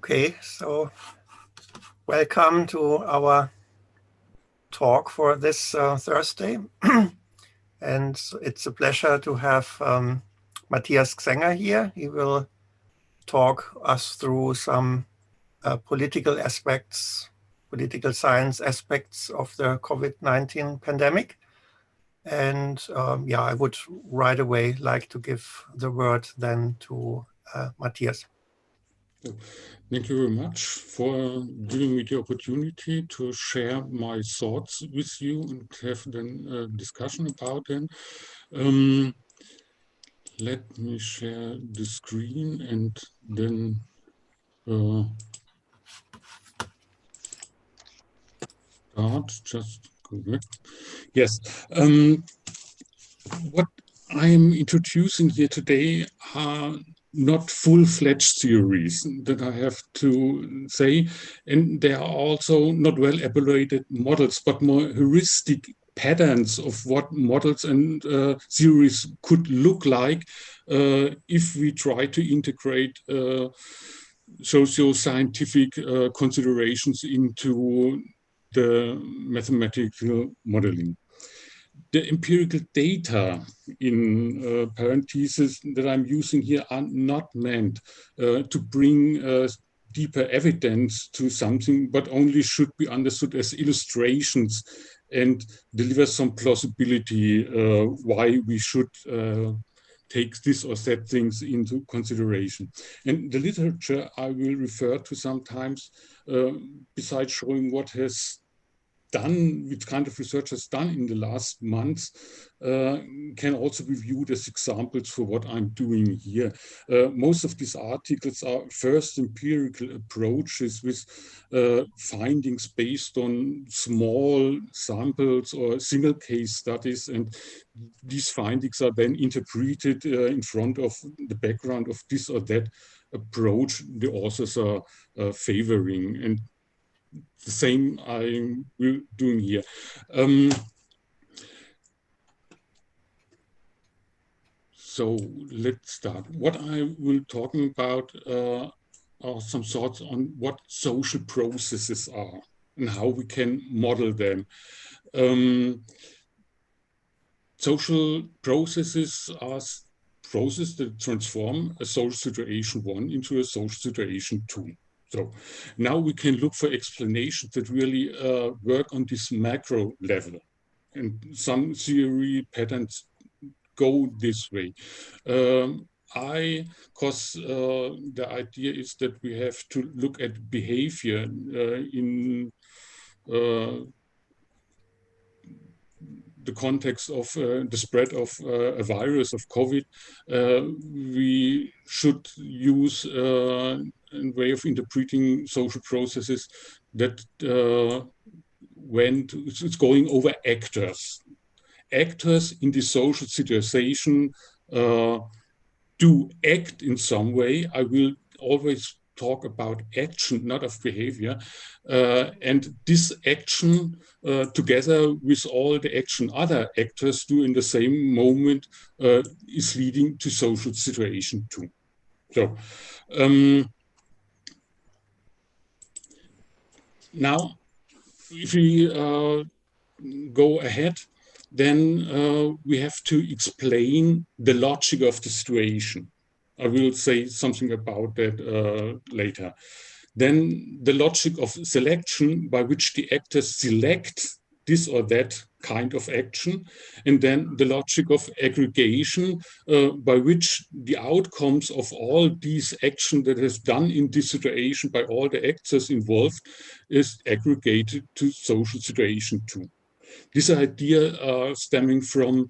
Okay, so welcome to our talk for this Thursday. And it's a pleasure to have Matthias Xenger here. He will talk us through some political aspects, political science aspects of the COVID-19 pandemic. And I would right away like to give the word then to Matthias. Thank you very much for giving me the opportunity to share my thoughts with you and have then a discussion about them. Let me share the screen and then start. Just correct. Yes. What I'm introducing here today are not full-fledged theories that I have to say, and they are also not well-elaborated models, but more heuristic patterns of what models and theories could look like if we try to integrate socio-scientific considerations into the mathematical modeling. The empirical data in parentheses that I'm using here are not meant to bring deeper evidence to something, but only should be understood as illustrations and deliver some plausibility why we should take this or that things into consideration. And the literature I will refer to sometimes, besides showing what has done, which kind of research has done in the last months, can also be viewed as examples for what I'm doing here. Most of these articles are first empirical approaches with findings based on small samples or single case studies, and these findings are then interpreted in front of the background of this or that approach the authors are favoring. And the same I'm doing here. So let's start. What I will talking about are some thoughts on what social processes are and how we can model them. Social processes are processes that transform a social situation 1 into a social situation 2. So now we can look for explanations that really work on this macro level. And some theory patterns go this way. Because the idea is that we have to look at behavior in the context of the spread of a virus of COVID. We should use a way of interpreting social processes that it's going over actors. Actors in the social situation do act in some way. I will always talk about action, not of behavior. And this action, together with all the action other actors do in the same moment, is leading to social situation 2. So now, if we go ahead, then we have to explain the logic of the situation. I will say something about that later. Then the logic of selection, by which the actors select this or that kind of action, and then the logic of aggregation, by which the outcomes of all these actions that is done in this situation by all the actors involved is aggregated to social situation 2. This idea stemming from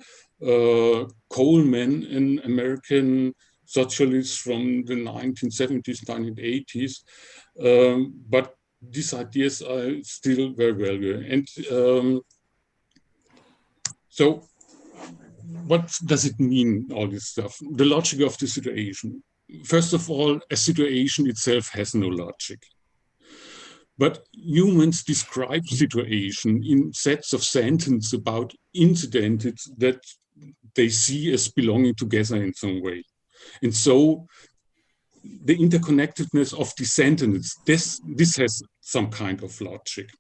Coleman, an American socialist from the 1970s, 1980s, but these ideas are still very valuable. And so what does it mean, all this stuff? The logic of the situation. First of all, a situation itself has no logic. But humans describe situation in sets of sentences about incidents that they see as belonging together in some way. And so the interconnectedness of the sentence. This has some kind of logic.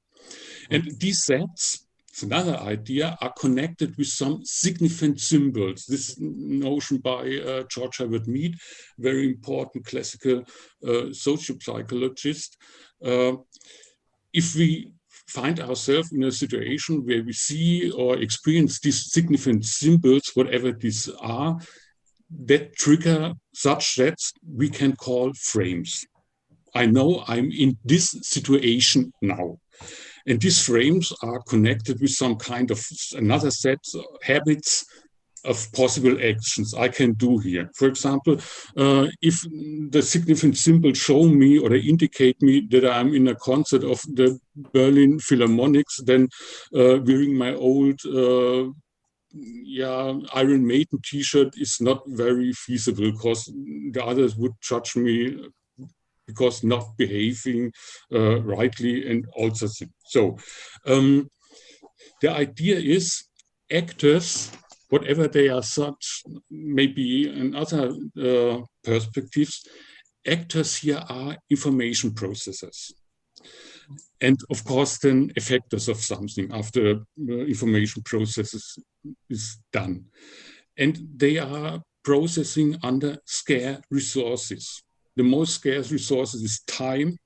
And these sets, it's another idea, are connected with some significant symbols. This notion by George Herbert Mead, very important classical sociopsychologist. If we find ourselves in a situation where we see or experience these significant symbols, whatever these are, that trigger such sets we can call frames. I know I'm in this situation now. And these frames are connected with some kind of another set of habits of possible actions I can do here. For example, if the significant symbols show me or they indicate me that I'm in a concert of the Berlin Philharmonics, then wearing my old Iron Maiden t-shirt is not very feasible, because the others would judge me because not behaving rightly and also. So the idea is actors, whatever they are such, maybe in other perspectives, actors here are information processors. And of course, then effectors of something after information processes is done. And they are processing under scarce resources. The most scarce resources is time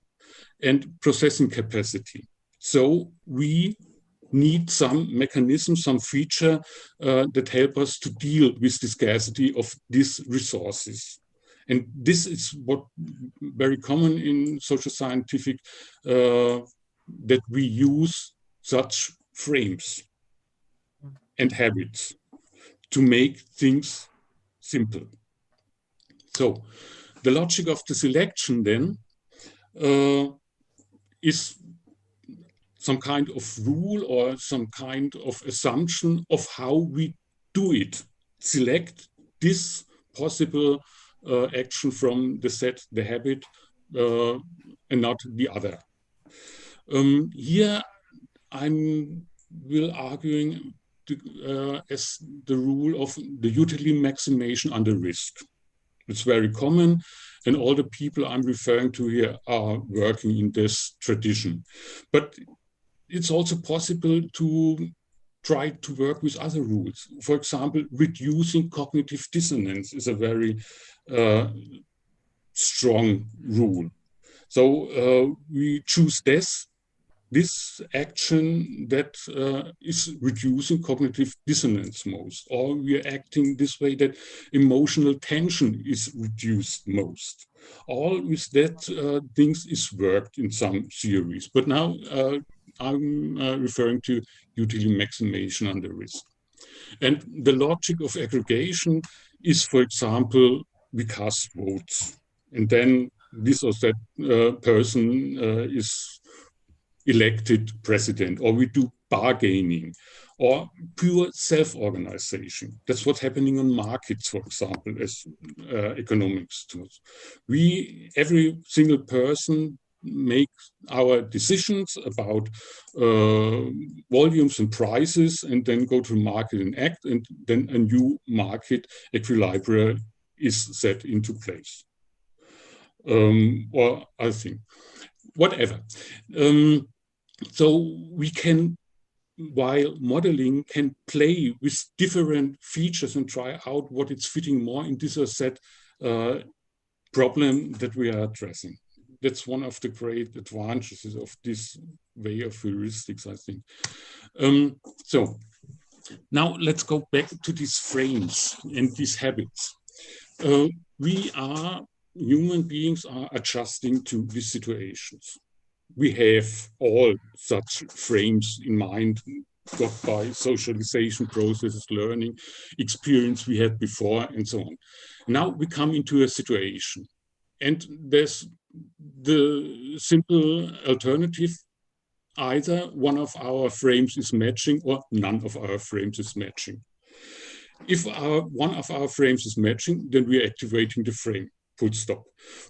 and processing capacity. So we need some mechanism, some feature that help us to deal with the scarcity of these resources. And this is what very common in social scientific, that we use such frames and habits to make things simple. So the logic of the selection then is some kind of rule or some kind of assumption of how we do it. Select this possible action from the set, the habit, and not the other. Here I'm will arguing as the rule of the utility maximization under risk. It's very common, and all the people I'm referring to here are working in this tradition. But it's also possible to try to work with other rules. For example, reducing cognitive dissonance is a very strong rule. So we choose this action that is reducing cognitive dissonance most, or we are acting this way that emotional tension is reduced most. All with that things is worked in some theories, but now I'm referring to utility maximization under risk. And the logic of aggregation is, for example, we cast votes, and then this or that person is elected president, or we do bargaining, or pure self-organization. That's what's happening on markets, for example, as economics tools. Every single person make our decisions about volumes and prices, and then go to market and act, and then a new market equilibrium is set into place. Or I think, whatever. So we can, while modeling, can play with different features and try out what it's fitting more in this set problem that we are addressing. That's one of the great advantages of this way of heuristics, I think. So now let's go back to these frames and these habits. Human beings are adjusting to these situations. We have all such frames in mind, got by socialization processes, learning, experience we had before, and so on. Now we come into a situation, and there's the simple alternative: either one of our frames is matching or none of our frames is matching. If one of our frames is matching, then we are activating the frame, full stop.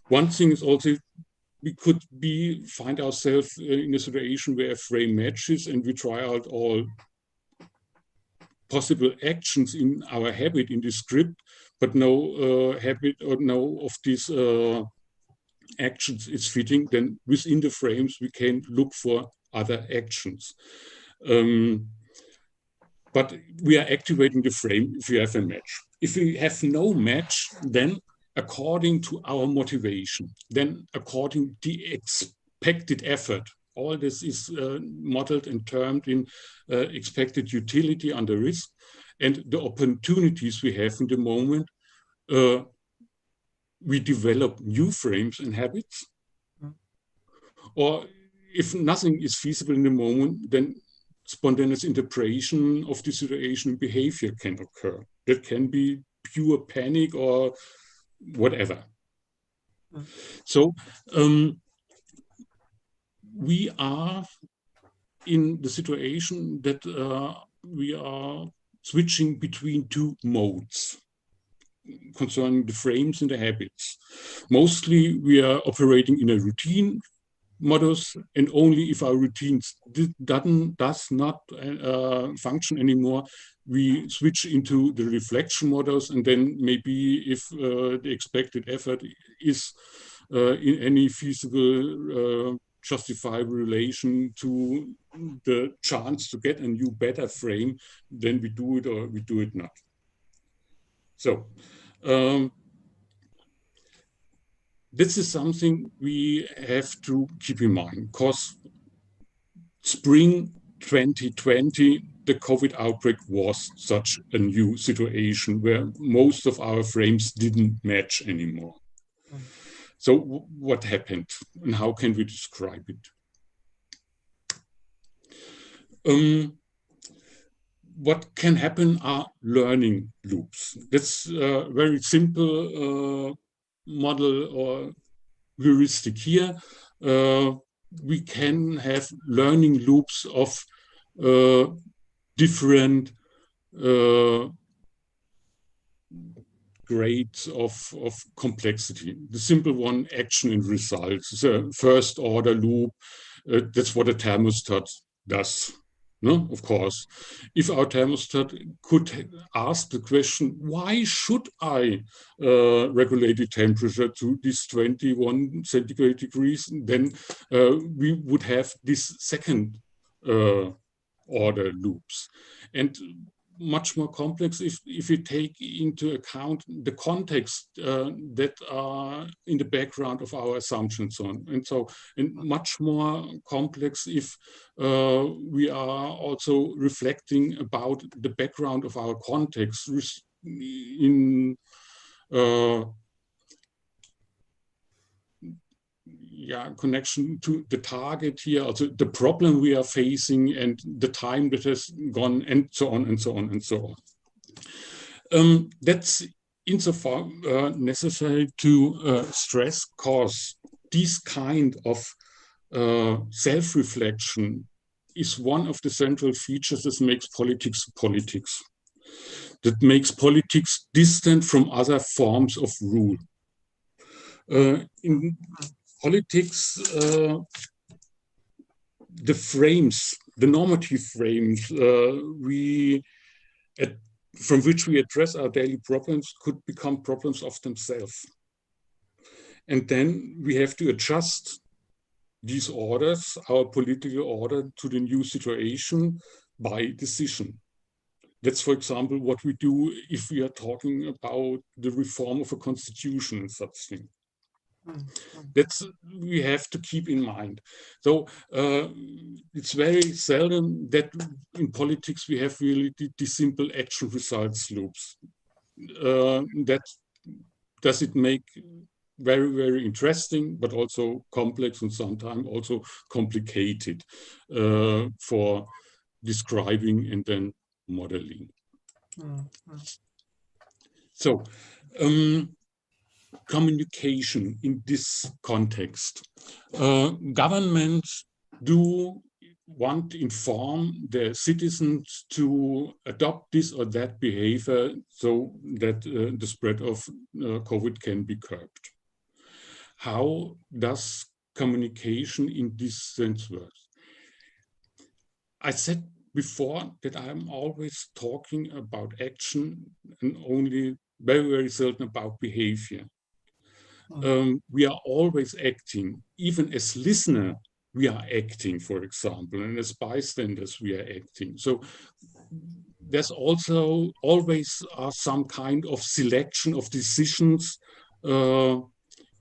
One thing is also, we could find ourselves in a situation where a frame matches, and we try out all possible actions in our habit in the script, but no habit or no of these actions is fitting, then within the frames we can look for other actions. But we are activating the frame if we have a match. If we have no match, then according to our motivation, then according to the expected effort, all this is modeled and termed in expected utility under risk, and the opportunities we have in the moment, we develop new frames and habits. Or if nothing is feasible in the moment, then spontaneous interpretation of the situation and behavior can occur. That can be pure panic or whatever. So we are in the situation that we are switching between two modes concerning the frames and the habits. Mostly we are operating in a routine modus, and only if our routines does not function anymore, we switch into the reflection modus, and then maybe if the expected effort is in any feasible justifiable relation to the chance to get a new better frame, then we do it or we do it not. So this is something we have to keep in mind, because spring 2020, the COVID outbreak was such a new situation where most of our frames didn't match anymore. So what happened and how can we describe it? What can happen are learning loops. That's a very simple model or heuristic here. We can have learning loops of different grades of complexity. The simple one, action and results, is a first order loop. That's what a thermostat does. No, of course. If our thermostat could ask the question, why should I regulate the temperature to this 21 centigrade degrees, then we would have this second order loops. And much more complex if you take into account the context that are in the background of our assumptions and much more complex if we are also reflecting about the background of our context in connection to the target here, also the problem we are facing and the time that has gone, and so on and so on and so on. That's insofar necessary to stress, because this kind of self-reflection is one of the central features that makes politics politics, that makes politics distant from other forms of rule. In politics, the frames, the normative frames from which we address our daily problems could become problems of themselves. And then we have to adjust these orders, our political order, to the new situation by decision. That's, for example, what we do if we are talking about the reform of a constitution and such thing. That's we have to keep in mind. So it's very seldom that in politics we have really the simple action results loops. That does it make very, very interesting, but also complex and sometimes also complicated for describing and then modeling. So communication in this context. Governments do want to inform their citizens to adopt this or that behavior so that the spread of COVID can be curbed. How does communication in this sense work? I said before that I'm always talking about action and only very, very seldom about behavior. we are always acting. Even as listener, we are acting, for example, and as bystanders, we are acting. So there's also always some kind of selection of decisions in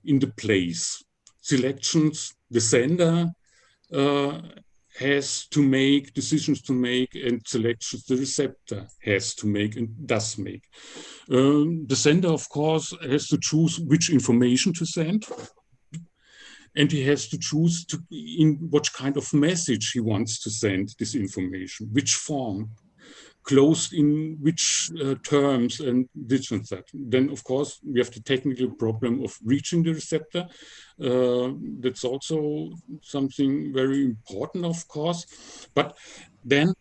the place. Selections, the sender has to make decisions to make, and selections the receptor has to make and does make. The sender, of course, has to choose which information to send, and he has to choose in what kind of message he wants to send this information, which form, closed in which terms, and this and that. Then, of course, we have the technical problem of reaching the receptor. That's also something very important, of course. But then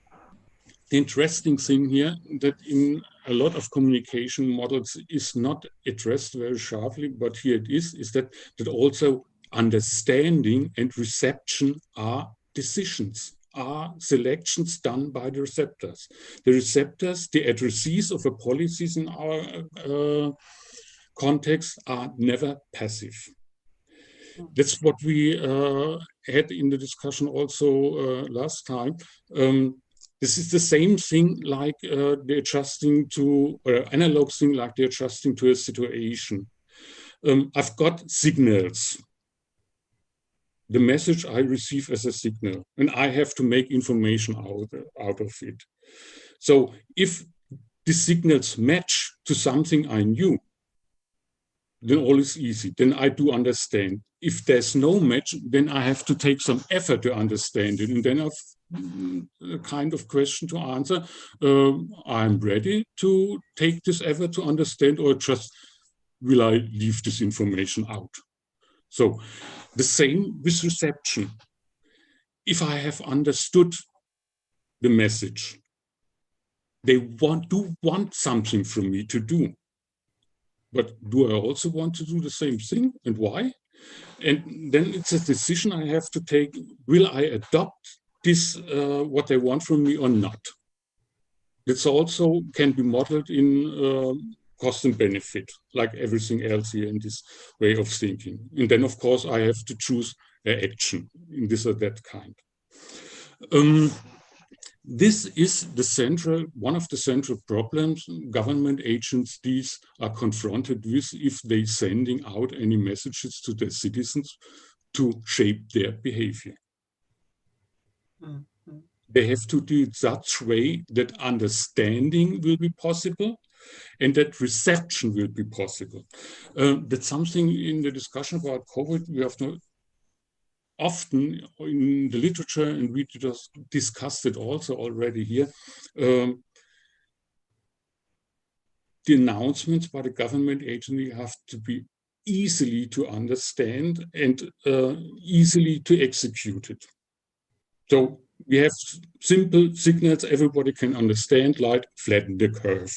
the interesting thing here that in a lot of communication models is not addressed very sharply, but here it is that also understanding and reception are decisions, are selections done by the receptors. The receptors, the addressees of a policies in our context, are never passive. That's what we had in the discussion also last time. This is the same thing like the adjusting to, or analog thing like the adjusting to a situation. I've got signals. The message I receive as a signal, and I have to make information out of it. So if the signals match to something I knew, then all is easy. Then I do understand. If there's no match, then I have to take some effort to understand it. And then I've a kind of question to answer. I'm ready to take this effort to understand, or just will I leave this information out? So the same with reception. If I have understood the message, they do want something from me to do. But do I also want to do the same thing, and why? And then it's a decision I have to take. Will I adopt this, what they want from me, or not? This also can be modeled in cost and benefit, like everything else here in this way of thinking. And then, of course, I have to choose action in this or that kind. This is one of the central problems government agencies are confronted with if they're sending out any messages to their citizens to shape their behavior. Mm-hmm. They have to do it such way that understanding will be possible and that reception will be possible. That's something in the discussion about COVID we have to often in the literature, and we just discussed it also already here, the announcements by the government agency have to be easily to understand and easily to execute it. So we have simple signals everybody can understand, like flatten the curve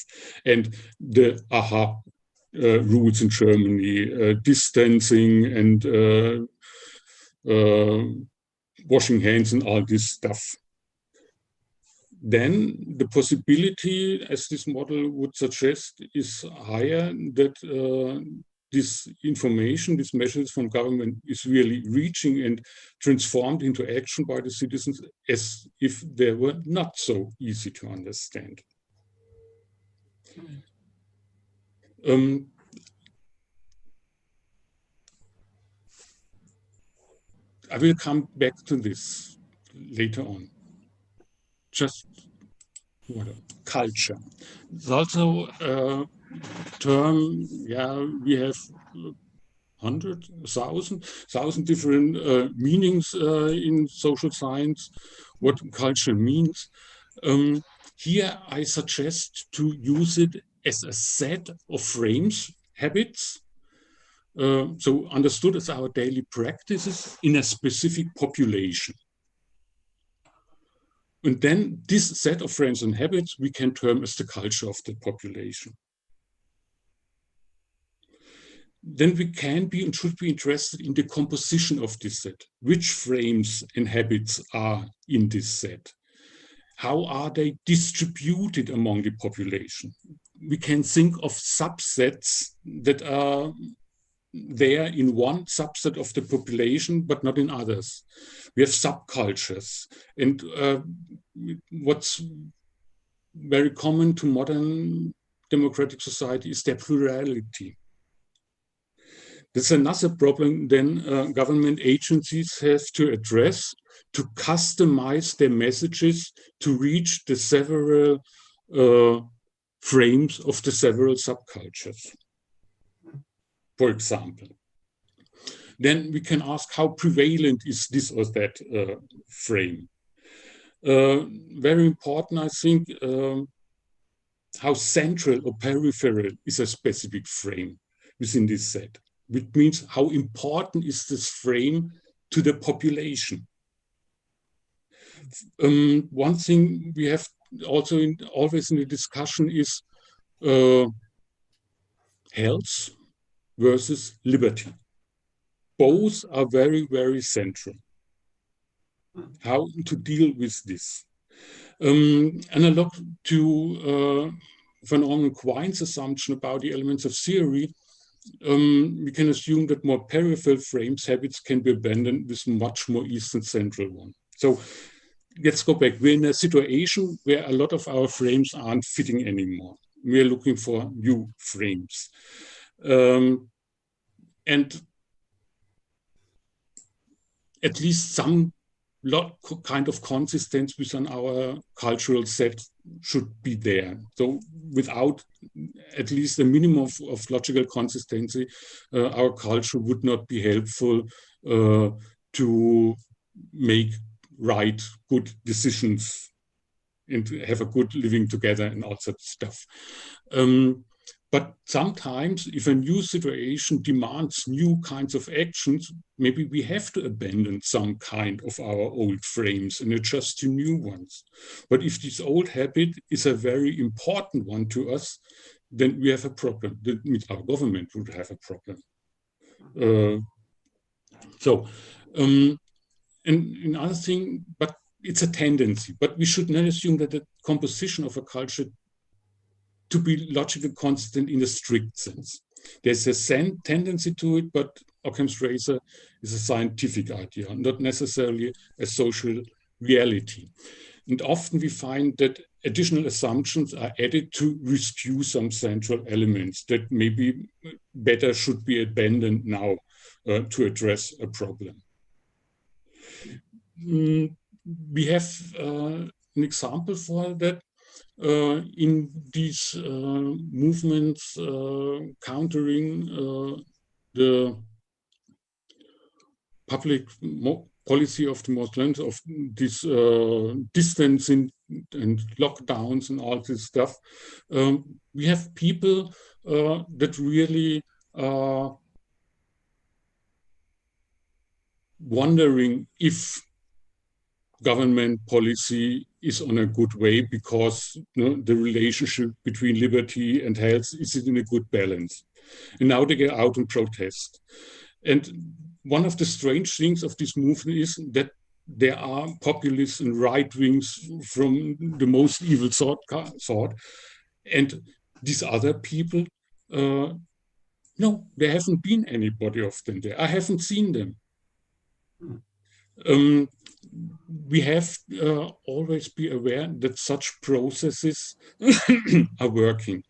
and the AHA rules in Germany, distancing and washing hands and all this stuff. Then the possibility, as this model would suggest, is higher that this information, these measures from government is really reaching and transformed into action by the citizens as if they were not so easy to understand. I will come back to this later on. Just culture. It's also a term, yeah, we have 100,000 different meanings in social science, what culture means. Here I suggest to use it as a set of frames, habits, so understood as our daily practices in a specific population. And then this set of frames and habits we can term as the culture of the population. Then we can be and should be interested in the composition of this set. Which frames and habits are in this set? How are they distributed among the population? We can think of subsets that are there in one subset of the population, but not in others. We have subcultures. And what's very common to modern democratic society is their plurality. That's another problem then government agencies have to address, to customize their messages to reach the several frames of the several subcultures, for example. Then we can ask how prevalent is this or that frame. Very important, I think, how central or peripheral is a specific frame within this set, which means how important is this frame to the population. One thing we have also always in the discussion is health versus liberty. Both are very, very central. How to deal with this? Analog to Van Orman Quine's assumption about the elements of theory, we can assume that more peripheral frames, habits can be abandoned with much more east and central one. So let's go back. We're in a situation where a lot of our frames aren't fitting anymore. We're looking for new frames. And at least some kind of consistency within our cultural set should be there. So without at least a minimum of logical consistency, our culture would not be helpful to make right, good decisions and to have a good living together and all that stuff. But sometimes if a new situation demands new kinds of actions, maybe we have to abandon some kind of our old frames and adjust to new ones. But if this old habit is a very important one to us, then we have a problem. That means our government would have a problem. And another thing, but it's a tendency, but we should not assume that the composition of a culture to be logically consistent in a strict sense. There's a tendency to it, but Occam's razor is a scientific idea, not necessarily a social reality. And often we find that additional assumptions are added to rescue some central elements that maybe better should be abandoned now to address a problem. We have an example for that. In these movements countering the public policy of the Muslims, of this distancing and lockdowns and all this stuff, we have people that really are wondering if government policy is on a good way because the relationship between liberty and health is in a good balance. And now they get out and protest. And one of the strange things of this movement is that there are populists and right wings from the most evil sort. And these other people, no, there haven't been anybody of them there. I haven't seen them. We have always be aware that such processes are working.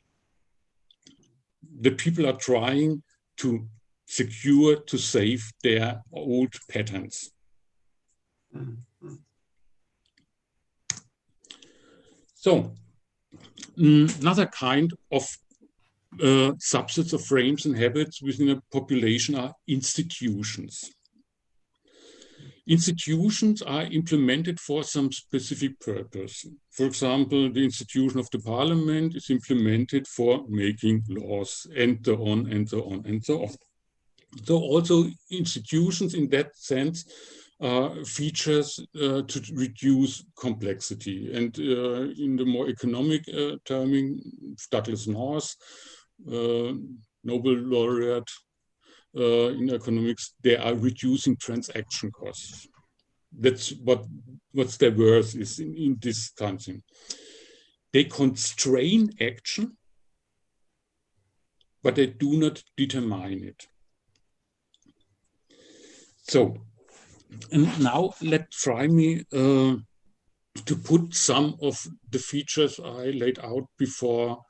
The people are trying to secure, to save their old patterns. So another kind of subsets of frames and habits within a population are institutions. Institutions are implemented for some specific purpose. For example, the institution of the parliament is implemented for making laws, and so on, and so on, and so on. So also institutions in that sense features to reduce complexity. And in the more economic terming, Douglas North, Nobel laureate, in economics, they are reducing transaction costs. That's what's their worth is in this kind of thing. They constrain action, but they do not determine it. So, and now let's try me to put some of the features I laid out before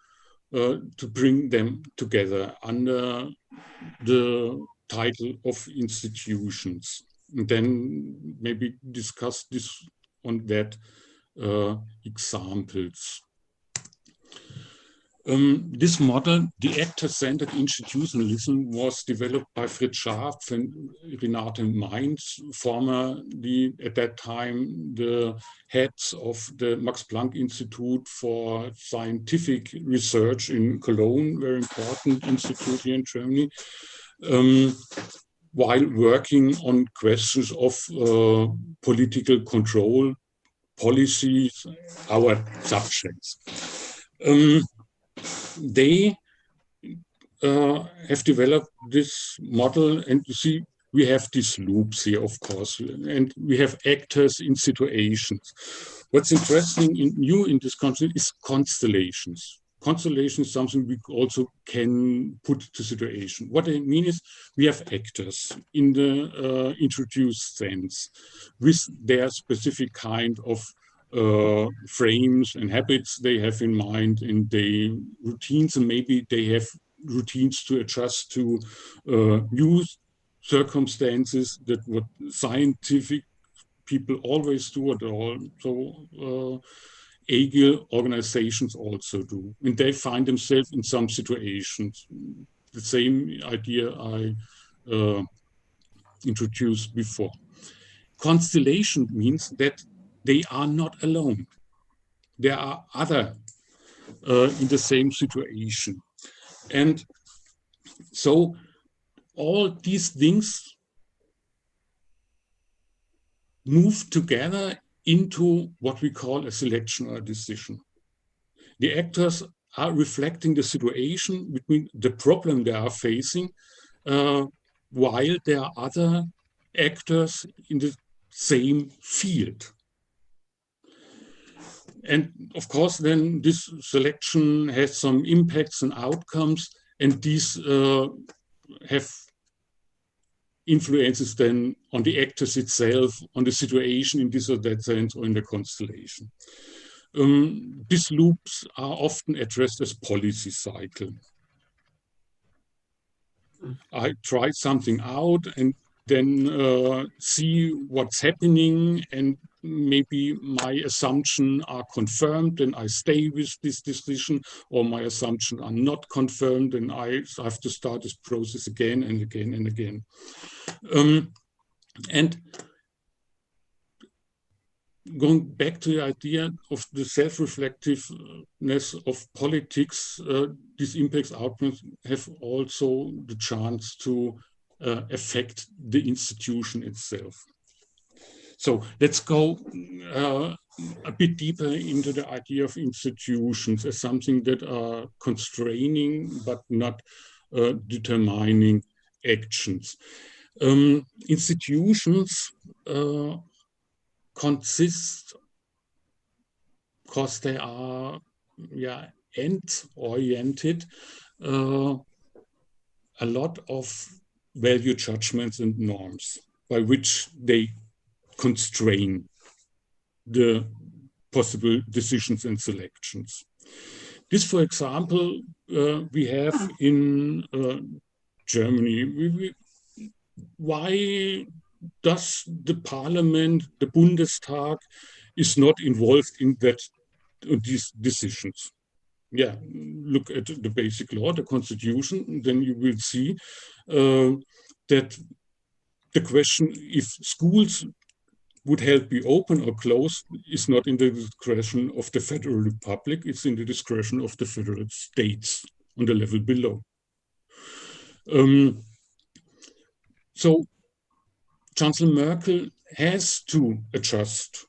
to bring them together under the title of institutions. And then maybe discuss this on that examples. This model, the actor-centered institutionalism, was developed by Fritz Scharpf and Renate Mainz, formerly at that time the heads of the Max Planck Institute for Scientific Research in Cologne, very important institute here in Germany, while working on questions of political control, policies, our subjects. They have developed this model, and you see we have these loops here, of course, and we have actors in situations. What's interesting new in this concept is constellations. Constellation is something we also can put to situation. What I mean is we have actors in the introduced sense with their specific kind of frames and habits they have in mind, and they routines, and maybe they have routines to adjust to new circumstances that what scientific people always do, or also agile organizations also do, and they find themselves in some situations. The same idea I introduced before. Constellation means that they are not alone. There are other in the same situation. And so all these things move together into what we call a selection or a decision. The actors are reflecting the situation between the problem they are facing, while there are other actors in the same field. And of course, then this selection has some impacts and outcomes, and these have influences then on the actors itself, on the situation in this or that sense, or in the constellation. These loops are often addressed as policy cycle. I try something out and then see what's happening, and maybe my assumptions are confirmed and I stay with this decision, or my assumptions are not confirmed and I have to start this process again and again and again. And going back to the idea of the self-reflectiveness of politics, these impacts outcomes have also the chance to affect the institution itself. So let's go a bit deeper into the idea of institutions as something that are constraining but not determining actions. Institutions consist, because they are end-oriented, a lot of value judgments and norms by which they constrain the possible decisions and selections. This, for example, we have in Germany. Why does the parliament, the Bundestag, is not involved in these decisions? Yeah, look at the basic law, the constitution, then you will see that the question if schools would help be open or closed is not in the discretion of the Federal Republic, it's in the discretion of the federal states on the level below. So Chancellor Merkel has to adjust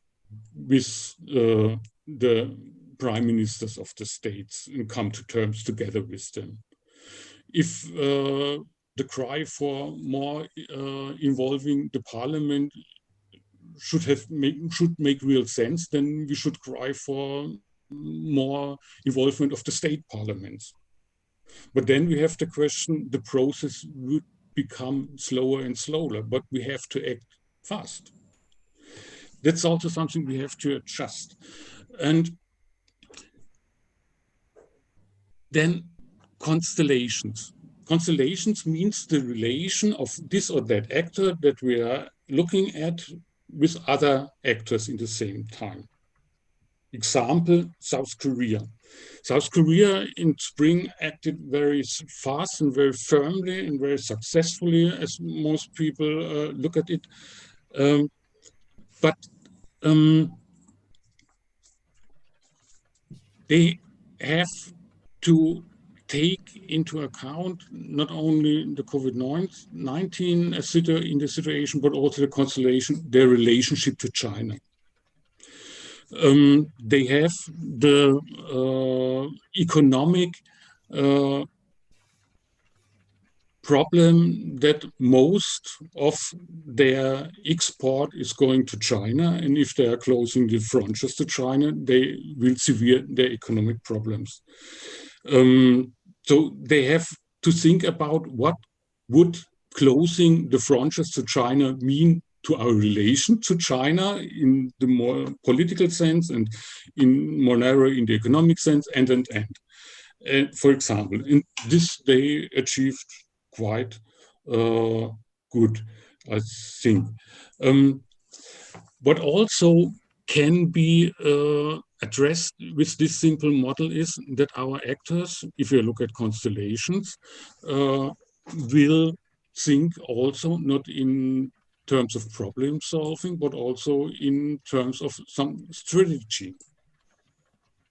with the prime ministers of the states and come to terms together with them. If the cry for more involving the parliament should make real sense, then we should cry for more involvement of the state parliaments. But then we have the question, the process would become slower and slower, but we have to act fast. That's also something we have to adjust. And then constellations. Constellations means the relation of this or that actor that we are looking at with other actors in the same time. Example, South Korea. South Korea in spring acted very fast and very firmly and very successfully, as most people look at it. But they have to take into account not only the COVID-19 in the situation, but also the constellation, their relationship to China. They have the economic problem that most of their export is going to China, and if they are closing the frontiers to China, they will severe their economic problems. So they have to think about what would closing the frontiers to China mean to our relation to China in the more political sense and in more narrow in the economic sense, and. For example, in this they achieved quite good, I think. What also can be addressed with this simple model is that our actors, if you look at constellations, will think also not in terms of problem solving, but also in terms of some strategy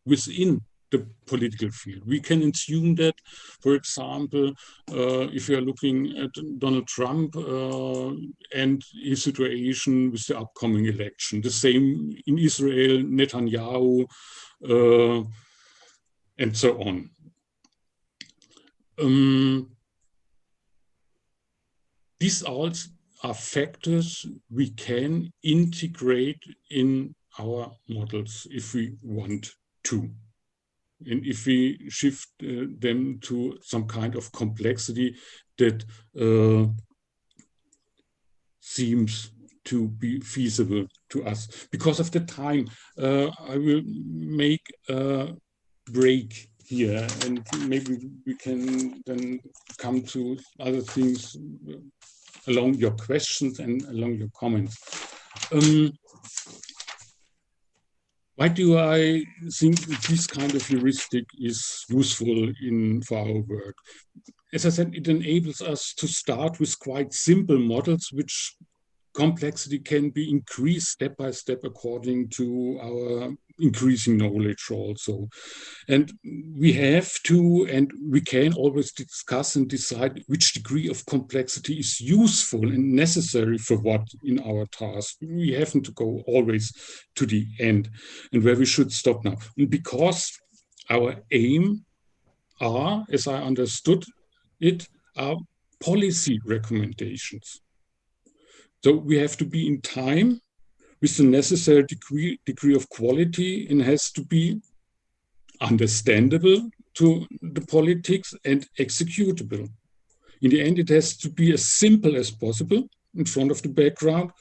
within the political field. We can assume that, for example, if we are looking at Donald Trump and his situation with the upcoming election, the same in Israel, Netanyahu, and so on. These all are factors we can integrate in our models if we want to. And if we shift them to some kind of complexity that seems to be feasible to us. Because of the time, I will make a break here, and maybe we can then come to other things along your questions and along your comments. Why do I think this kind of heuristic is useful for our work? As I said, it enables us to start with quite simple models, which complexity can be increased step by step according to our increasing knowledge also. And we have to, and we can always discuss and decide which degree of complexity is useful and necessary for what in our task. We haven't to go always to the end and where we should stop now. And because our aim are, as I understood it, are policy recommendations. So we have to be in time with the necessary degree of quality, and has to be understandable to the politics and executable. In the end, it has to be as simple as possible in front of the background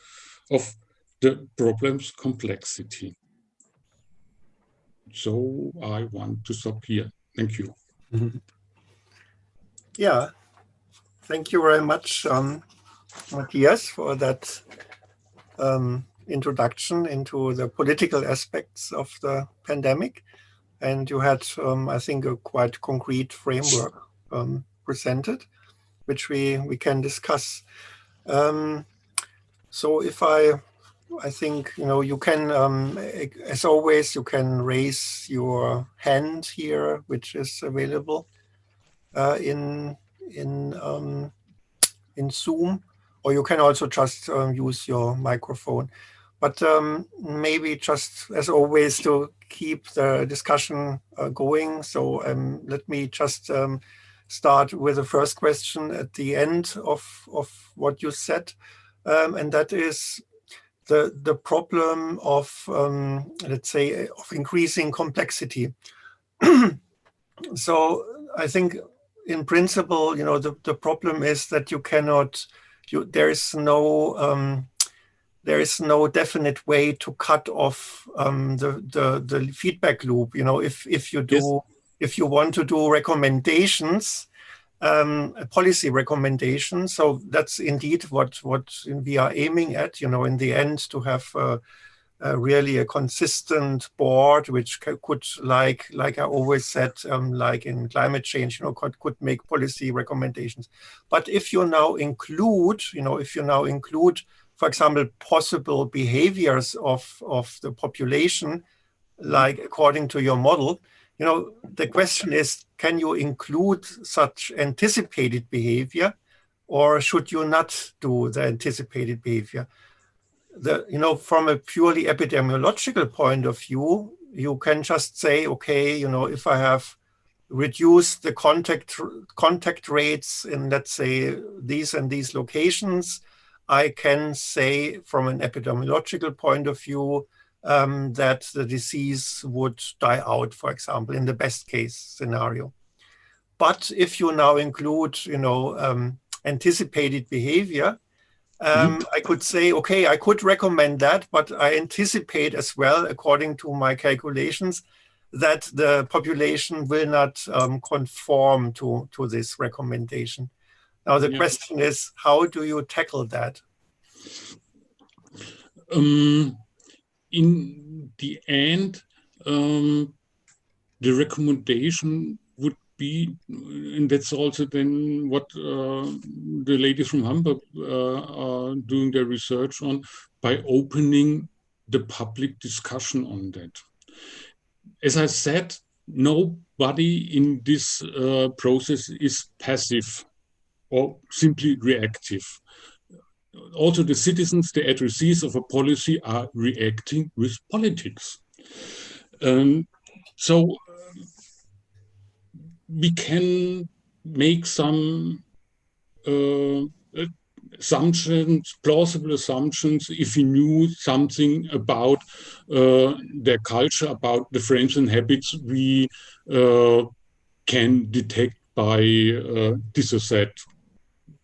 of the problem's complexity. So I want to stop here. Thank you. Mm-hmm. Yeah, thank you very much, Matthias, for that introduction into the political aspects of the pandemic. And you had, I think, a quite concrete framework presented, which we can discuss. So if I think, you can, as always, you can raise your hand here, which is available in Zoom, or you can also just use your microphone. But maybe just as always to keep the discussion going. So let me just start with the first question at the end of what you said, and that is the problem of, let's say, of increasing complexity. So I think in principle, the problem is that you cannot, there is no definite way to cut off the feedback loop. If you do, Yes. if you want to do recommendations, policy recommendations. So that's indeed what we are aiming at. In the end, to have really a consistent board, which could, like I always said, like in climate change, could make policy recommendations. But if you now include, for example, possible behaviors of the population, like according to your model, the question is, can you include such anticipated behavior, or should you not do the anticipated behavior? From a purely epidemiological point of view, you can just say, okay, if I have reduced the contact rates in, let's say, these and these locations, I can say from an epidemiological point of view that the disease would die out, for example, in the best case scenario. But if you now include, anticipated behavior, I could say, okay, I could recommend that, but I anticipate as well, according to my calculations, that the population will not conform to this recommendation. Now, the question is, how do you tackle that? In the end, the recommendation would be, and that's also then what the ladies from Hamburg are doing their research on, by opening the public discussion on that. As I said, nobody in this process is passive or simply reactive. Also, the citizens, the addressees of a policy, are reacting with politics. So we can make some assumptions, plausible assumptions, if we knew something about their culture, about the frames and habits we can detect by this or that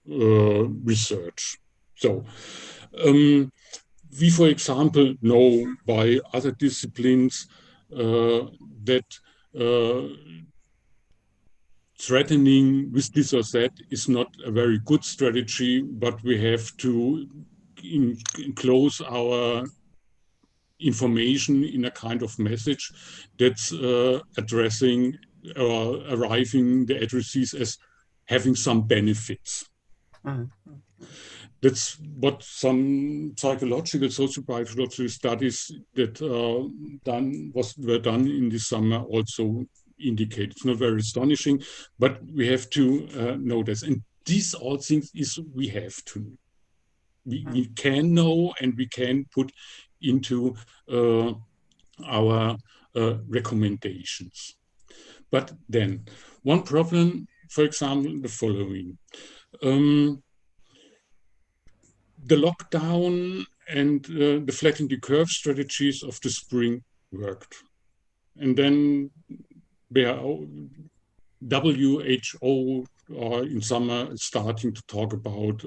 research. So we, for example, know by other disciplines that threatening with this or that is not a very good strategy, but we have to enclose our information in a kind of message that's addressing or arriving the addressees as having some benefits. Mm-hmm. That's what some psychological, sociobiological studies that were done in this summer also indicate. It's not very astonishing, but we have to know this. And these all things is we have to. We can know and we can put into our recommendations. But then, one problem, for example, the following. The lockdown and the flatten the curve strategies of the spring worked. And then WHO are in summer starting to talk about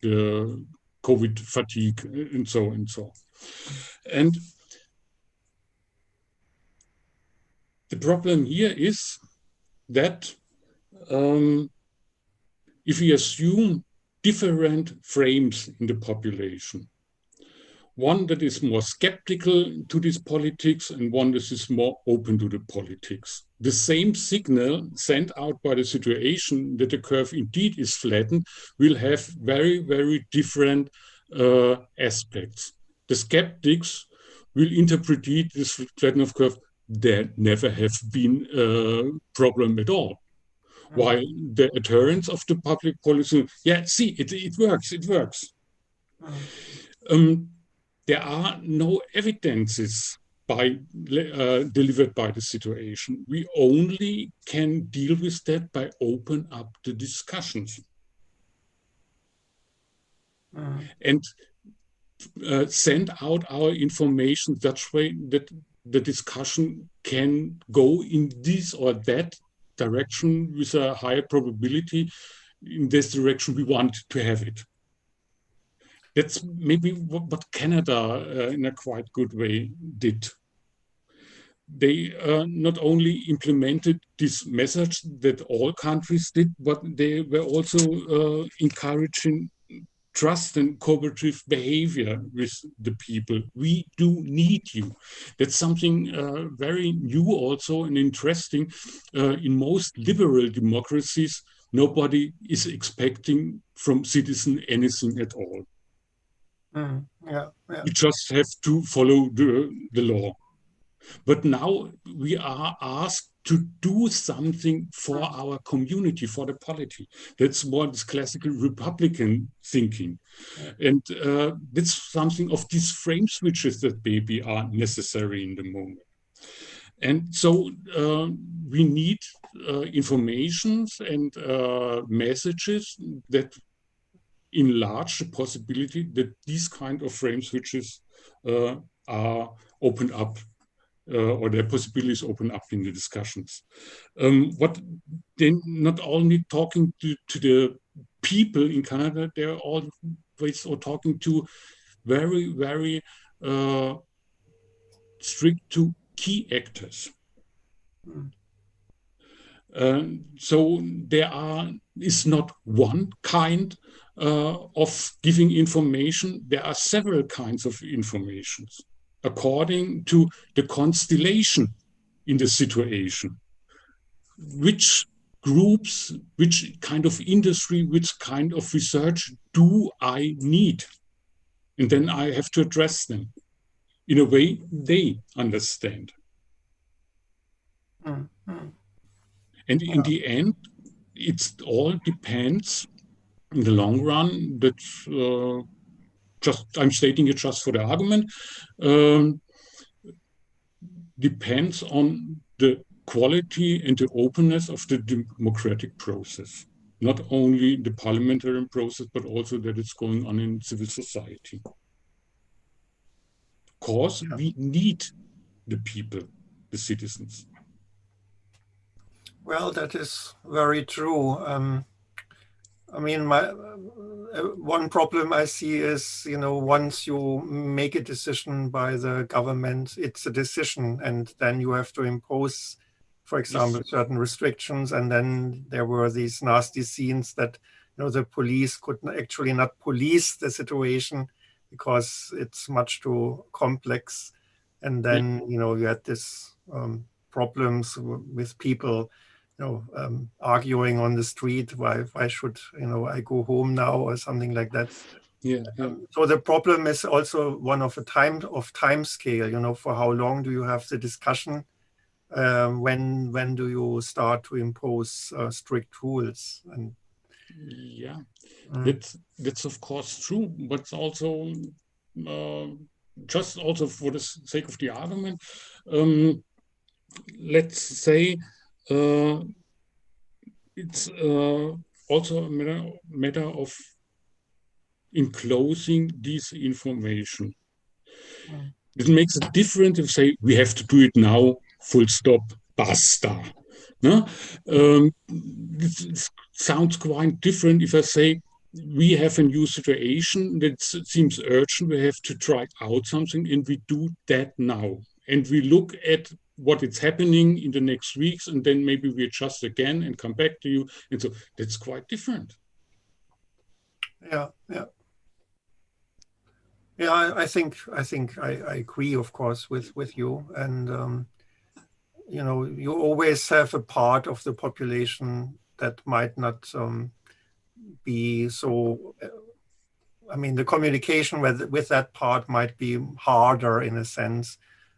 the COVID fatigue and so and so. And the problem here is that if we assume different frames in the population, one that is more skeptical to this politics and one that is more open to the politics. The same signal sent out by the situation that the curve indeed is flattened will have very, very different aspects. The skeptics will interpret this flattening of curve, there never have been a problem at all. While the adherents of the public policy, see, it works. There are no evidences delivered by the situation. We only can deal with that by open up the discussions. And send out our information such way that the discussion can go in this or that direction with a higher probability. In this direction, we want to have it. That's maybe what Canada, in a quite good way, did. They not only implemented this message that all countries did, but they were also encouraging trust and cooperative behavior with the people. We do need you. That's something very new also and interesting. In most liberal democracies, nobody is expecting from citizens anything at all. Yeah. You just have to follow the law. But now we are asked to do something for our community, for the polity. That's what is classical Republican thinking. And that's something of these frame switches that maybe are necessary in the moment. And so we need informations and messages that enlarge the possibility that these kind of frame switches are opened up, or their possibilities open up in the discussions. What they not only talking to the people in Canada, they're always talking to very, very strict to key actors. So there is not one kind of giving information. There are several kinds of informations according to the constellation in the situation. Which groups, which kind of industry, which kind of research do I need? And then I have to address them in a way they understand. And in the end, it all depends in the long run. That's I'm stating it just for the argument. Depends on the quality and the openness of the democratic process. Not only the parliamentary process, but also that it's going on in civil society. Because we need the people, the citizens. Well, that is very true. I mean, one problem I see is, once you make a decision by the government, it's a decision, and then you have to impose, for example, certain restrictions. And then there were these nasty scenes that, the police could actually not police the situation because it's much too complex. And then, you had this problems with people arguing on the street, why should I go home now or something like that. So the problem is also one of a time scale. For how long do you have the discussion? When do you start to impose strict rules? And that's of course true, but it's also just also for the sake of the argument. Let's say. It's also a matter of enclosing this information. It makes a difference if say we have to do it now, full stop, basta. No? It sounds quite different if I say we have a new situation that seems urgent, we have to try out something, and we do that now. And we look at what is happening in the next weeks, and then maybe we adjust again and come back to you. And so that's quite different. Yeah. I think I agree, of course, with you. And you always have a part of the population that might not be so. I mean, the communication with that part might be harder in a sense.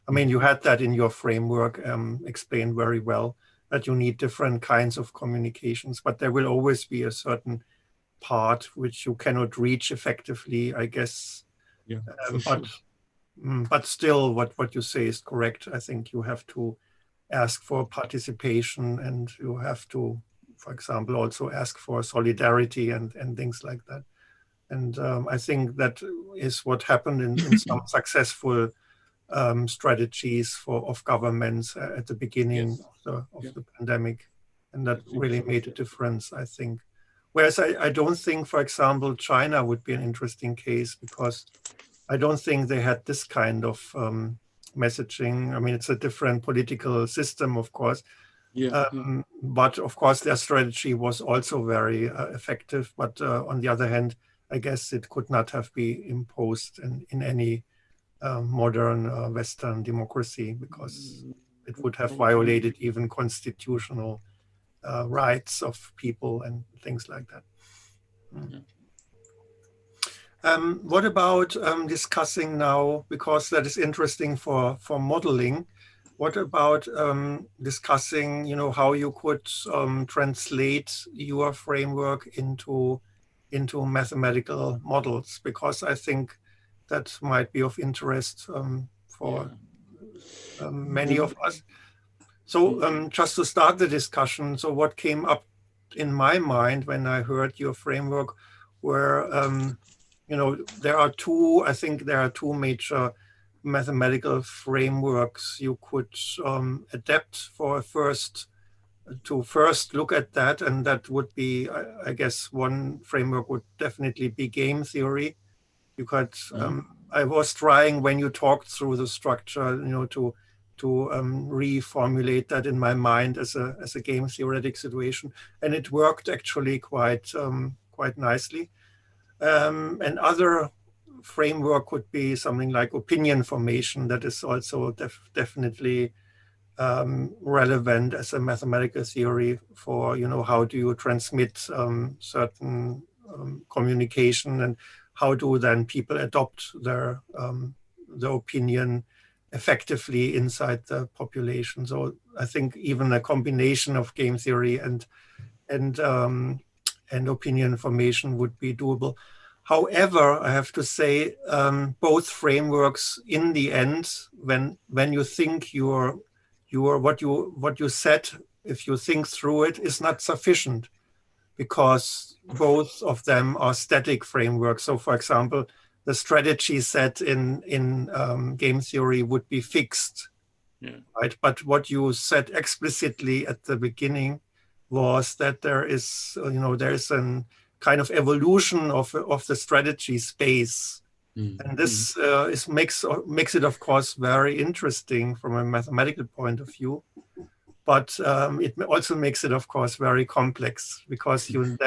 I mean, you had that in your framework explained very well, that you need different kinds of communications, but there will always be a certain part which you cannot reach effectively, I guess. Yeah, but still, what you say is correct. I think you have to ask for participation, and you have to, for example, also ask for solidarity and things like that. And I think that is what happened in some successful strategies of governments at the beginning of the pandemic. And that really made a difference, I think. Whereas I don't think, for example, China would be an interesting case, because I don't think they had this kind of messaging. I mean, it's a different political system, of course. But of course, their strategy was also very effective. But on the other hand, I guess it could not have been imposed in any modern Western democracy, because it would have violated even constitutional rights of people and things like that. What about discussing now, because that is interesting for modeling, what about discussing, how you could translate your framework into mathematical models? Because I think that might be of interest for many of us. So just to start the discussion, so what came up in my mind when I heard your framework were, I think there are two major mathematical frameworks you could adapt for first look at that. And that would be, I guess, one framework would definitely be game theory. You could, I was trying, when you talked through the structure, to reformulate that in my mind as a game theoretic situation, and it worked actually quite nicely. Another framework could be something like opinion formation, that is also definitely relevant as a mathematical theory for, how do you transmit certain communication, and how do then people adopt their opinion effectively inside the population. So I think even a combination of game theory and opinion formation would be doable. However, I have to say, both frameworks, in the end, when you think what you said, if you think through it, is not sufficient, because both of them are static frameworks. So, for example, the strategy set in game theory would be fixed, right? But what you said explicitly at the beginning was that there is a kind of evolution of the strategy space. And this makes it, of course, very interesting from a mathematical point of view. But it also makes it, of course, very complex, because you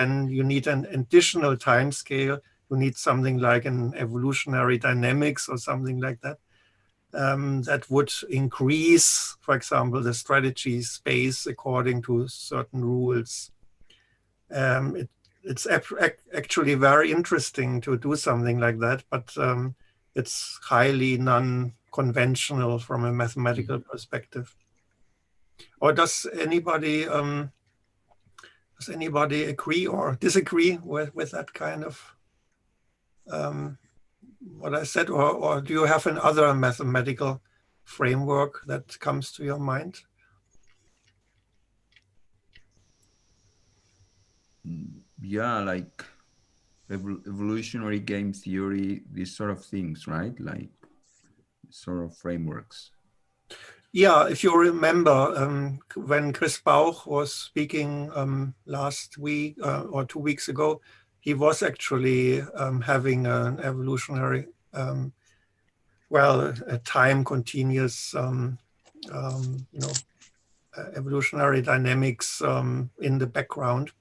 need an additional time scale. You need something like an evolutionary dynamics or something like that. That would increase, for example, the strategy space according to certain rules. It's actually very interesting to do something like that, but it's highly non-conventional from a mathematical perspective. Or does anybody agree or disagree with that kind of what I said, or do you have another mathematical framework that comes to your mind? Yeah, like evolutionary game theory, these sort of things, right? Like sort of frameworks. Yeah, if you remember, when Chris Bauch was speaking last week or 2 weeks ago, he was actually having an evolutionary, a time continuous, evolutionary dynamics in the background.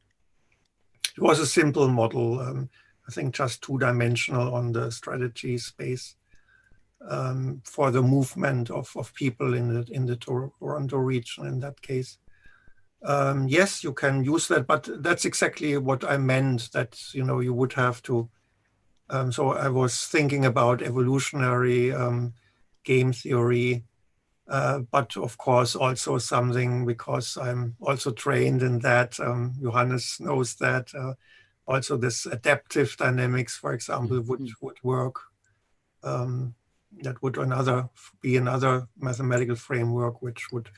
It was a simple model, I think just two-dimensional on the strategy space. For the movement of people in the Toronto region in that case. Yes, you can use that, but that's exactly what I meant, that, you would have to. So I was thinking about evolutionary game theory, but of course also something, because I'm also trained in that, Johannes knows that, also this adaptive dynamics, for example, would work. That would be another mathematical framework which would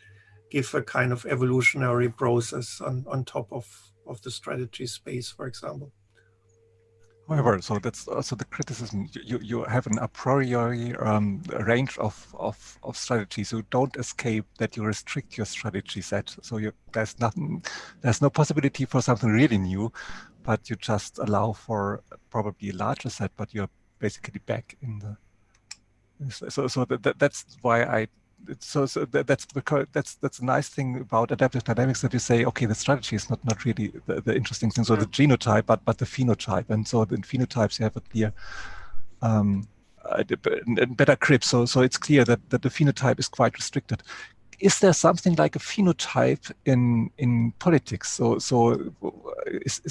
give a kind of evolutionary process on top of the strategy space, for example. However, so that's also the criticism. You have an a priori range of strategies. You don't escape that you restrict your strategy set. So there's no possibility for something really new, but you just allow for probably a larger set, but you're basically back in the. So that's why that's because that's a nice thing about adaptive dynamics, that you say, okay, the strategy is not really the interesting thing, so the genotype, but the phenotype. And so in phenotypes you have a clear better grip. So it's clear that the phenotype is quite restricted. Is there something like a phenotype in politics? So is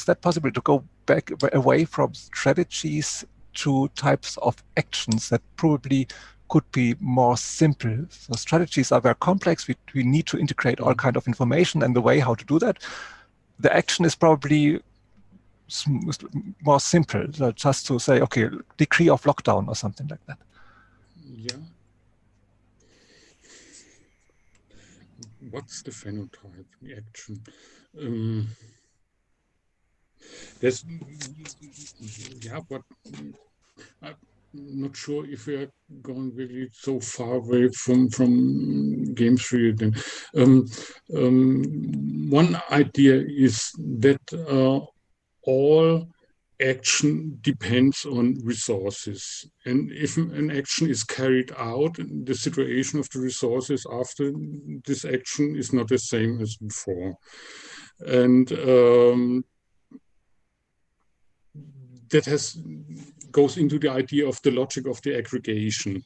that possible to go back away from strategies to types of actions that probably could be more simple? So strategies are very complex. We need to integrate all kind of information, and the way how to do that. The action is probably more simple, just to say, okay, degree of lockdown or something like that. Yeah. What's the phenotype, the action? There's, yeah, but I'm not sure if we are going really so far away from game theory. Then, one idea is that all action depends on resources, and if an action is carried out, the situation of the resources after this action is not the same as before, and that goes into the idea of the logic of the aggregation.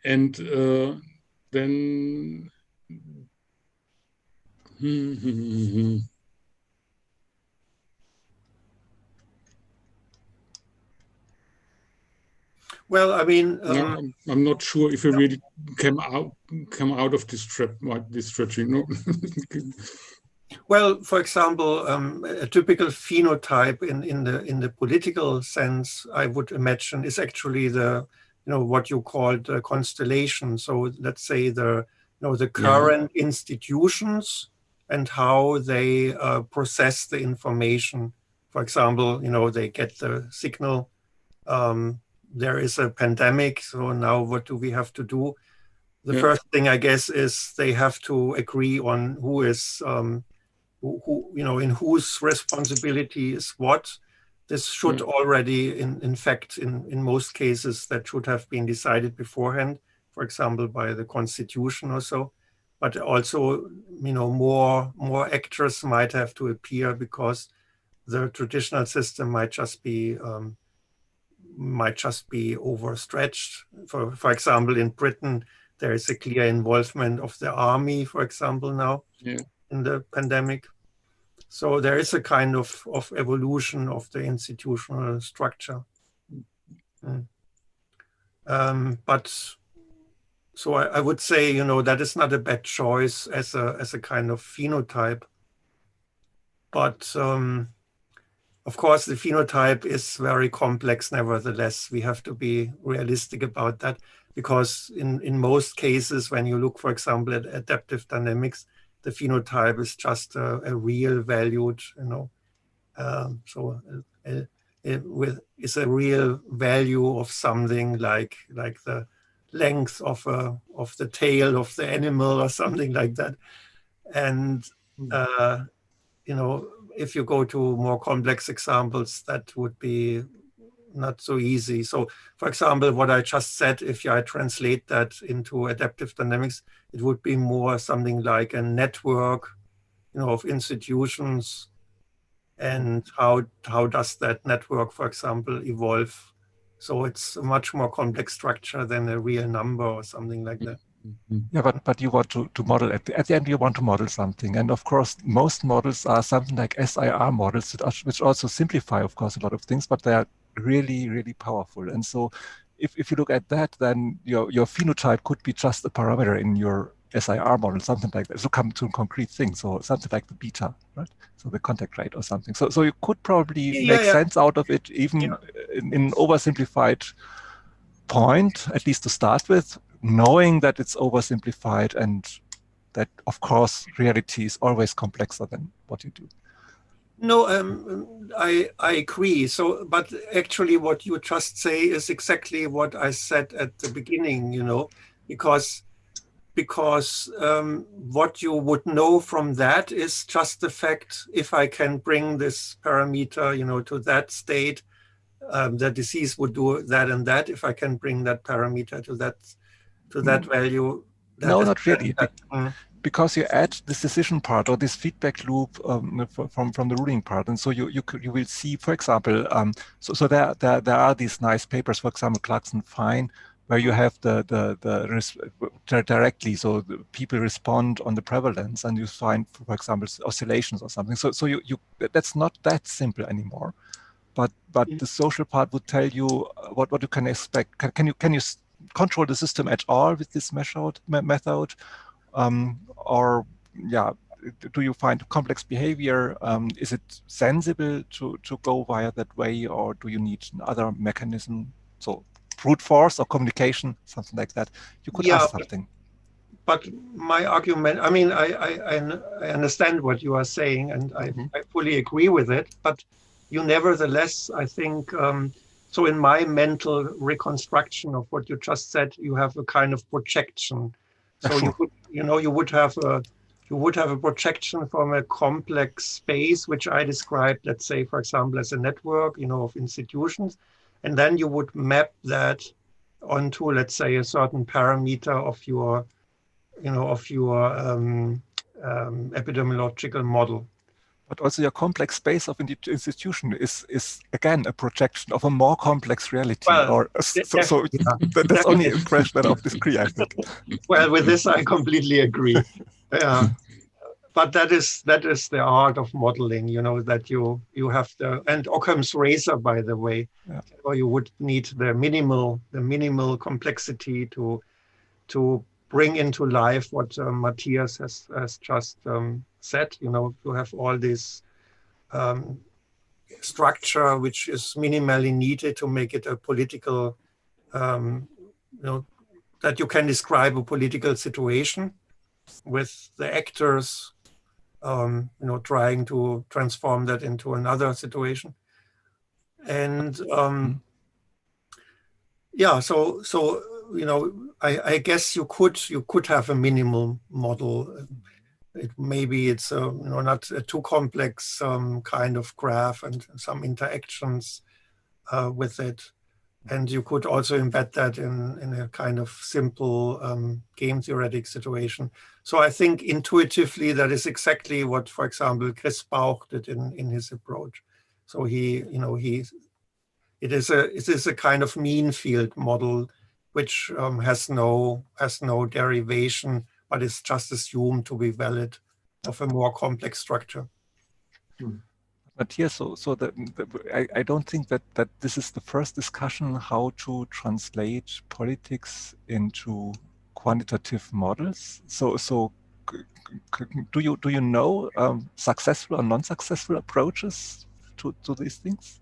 And then well, I mean, no, I'm not sure if we really come out of this trap, this strategy. No. Well, for example, a typical phenotype in the political sense, I would imagine, is actually the what you call the constellation. So let's say the current institutions and how they process the information. For example, they get the signal. There is a pandemic, so now what do we have to do? The first thing, I guess, is they have to agree on who is who in whose responsibility is what. This should already, in fact, in most cases, that should have been decided beforehand, for example, by the constitution or so. But also, more actors might have to appear, because the traditional system might just be overstretched. For example, in Britain, there is a clear involvement of the army, for example, now in the pandemic. So there is a kind of evolution of the institutional structure. But so I would say, that is not a bad choice as a kind of phenotype. But of course, the phenotype is very complex. Nevertheless, we have to be realistic about that, because in most cases, when you look, for example, at adaptive dynamics, the phenotype is just a real valued, it's a real value of something like the length of the tail of the animal or something like that. And if you go to more complex examples, that would be not so easy. So, for example, what I just said, if I translate that into adaptive dynamics, it would be more something like a network, of institutions, and how does that network, for example, evolve. So it's a much more complex structure than a real number or something like that. Yeah, but you want to model at the end, you want to model something. And of course, most models are something like SIR models, which also simplify, of course, a lot of things, but they are really, really powerful. And so if you look at that, then your phenotype could be just a parameter in your SIR model, something like that. So come to a concrete thing. So something like the beta, right? So the contact rate or something. So you could probably make sense out of it, even in oversimplified point, at least to start with, knowing that it's oversimplified and that, of course, reality is always complexer than what you do. No, I agree. So, but actually, what you just say is exactly what I said at the beginning. Because what you would know from that is just the fact if I can bring this parameter, to that state, the disease would do that and that. If I can bring that parameter to that value, that No, is not really. that. Because you add this decision part or this feedback loop from the ruling part, and so you will see, for example, so there are these nice papers, for example, Clarkson Fine, where you have directly, so the people respond on the prevalence, and you find, for example, oscillations or something. So you that's not that simple anymore, but the social part would tell you what you can expect. Can you control the system at all with this method? Or do you find complex behavior? Is it sensible to go via that way, or do you need another mechanism? So brute force or communication, something like that. You could ask something. But my argument, I mean, I understand what you are saying, and I fully agree with it. But you nevertheless, I think, so in my mental reconstruction of what you just said, you have a kind of projection. So Sure. you would have a projection from a complex space, which I described, let's say, for example, as a network, of institutions, and then you would map that onto, let's say, a certain parameter of your epidemiological model. But also your complex space of institution is again a projection of a more complex reality. Well, that's only an impression of this degree, I think. Well, with this I completely agree. But that is the art of modeling, that you have and Occam's razor, by the way, or you would need the minimal complexity to bring into life what Matthias has just said. You have all this structure which is minimally needed to make it a political, that you can describe a political situation with the actors, trying to transform that into another situation. And so I guess you could have a minimal model. Maybe it's not a too complex kind of graph and some interactions with it. And you could also embed that in a kind of simple game theoretic situation. So I think intuitively that is exactly what, for example, Chris Bauch did in his approach. So it is a kind of mean field model which has no derivation, but is just assumed to be valid of a more complex structure. But here, I don't think that this is the first discussion how to translate politics into quantitative models. So do you know successful or non-successful approaches to these things?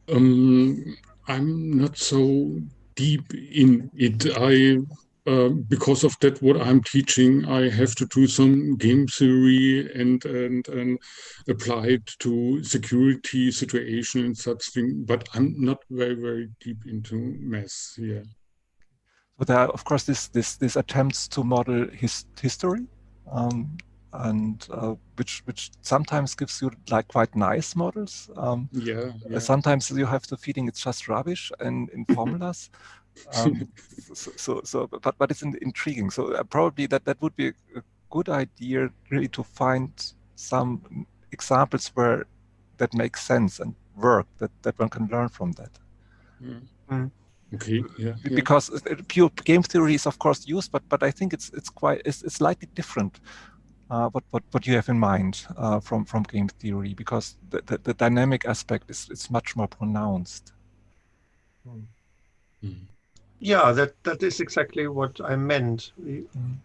I'm not so deep in it. Because of that, what I'm teaching, I have to do some game theory and apply it to security situation and such thing. But I'm not very deep into math here. So there are, of course, this attempts to model history, and which sometimes gives you like quite nice models. Yeah. Sometimes you have the feeling it's just rubbish and in formulas. But it's intriguing. So probably that would be a good idea, really, to find some examples where that makes sense and work, that one can learn from that. Okay. Yeah. Because pure game theory is of course used, but I think it's slightly different. What you have in mind from game theory, because the dynamic aspect is much more pronounced. Yeah, that is exactly what I meant.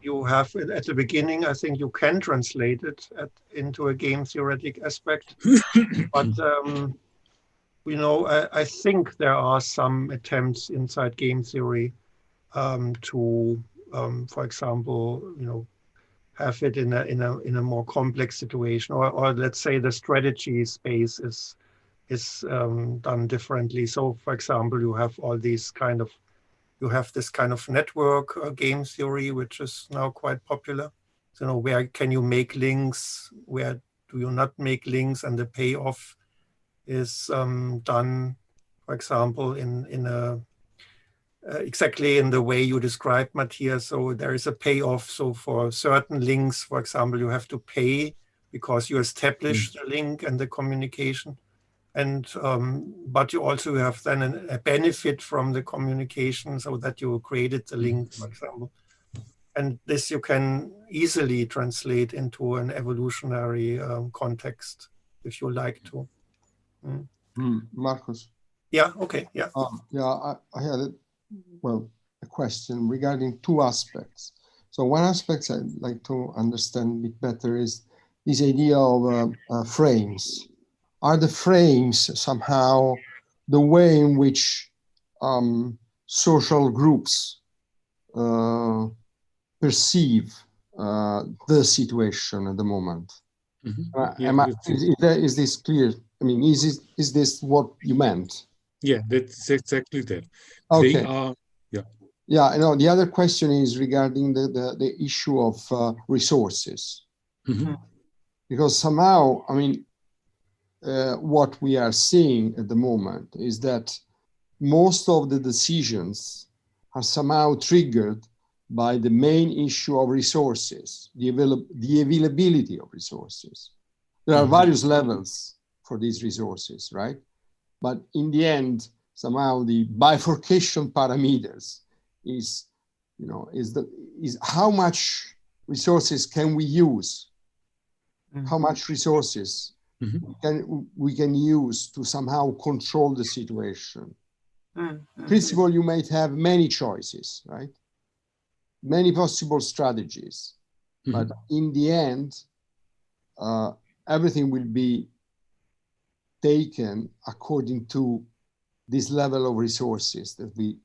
You have at the beginning, I think you can translate it into a game theoretic aspect, but I think there are some attempts inside game theory to, for example, have it in a more complex situation, or let's say the strategy space is done differently. So, for example, you have this kind of network game theory, which is now quite popular. So, where can you make links? Where do you not make links? And the payoff is done, for example, in a exactly in the way you described, Matthias. So there is a payoff. So for certain links, for example, you have to pay because you establish the link and the communication. And but you also have then a benefit from the communication, so that you created the link, for example. And this you can easily translate into an evolutionary context, if you like to. Marcus. Yeah. Okay. Yeah. I had a question regarding two aspects. So one aspect I'd like to understand a bit better is this idea of frames. Are the frames somehow the way in which social groups perceive the situation at the moment? Is this clear? I mean, is this what you meant? Yeah, that's exactly that. Okay. They are, Yeah, I know. The other question is regarding the issue of resources. Because somehow, I mean, what we are seeing at the moment is that most of the decisions are somehow triggered by the main issue of resources, the availability of resources. There are various levels for these resources, right? But in the end, somehow the bifurcation parameters is how much resources can we use? How much resources we can use to somehow control the situation? In principle, you might have many choices, right? Many possible strategies, but in the end, everything will be taken according to this level of resources that we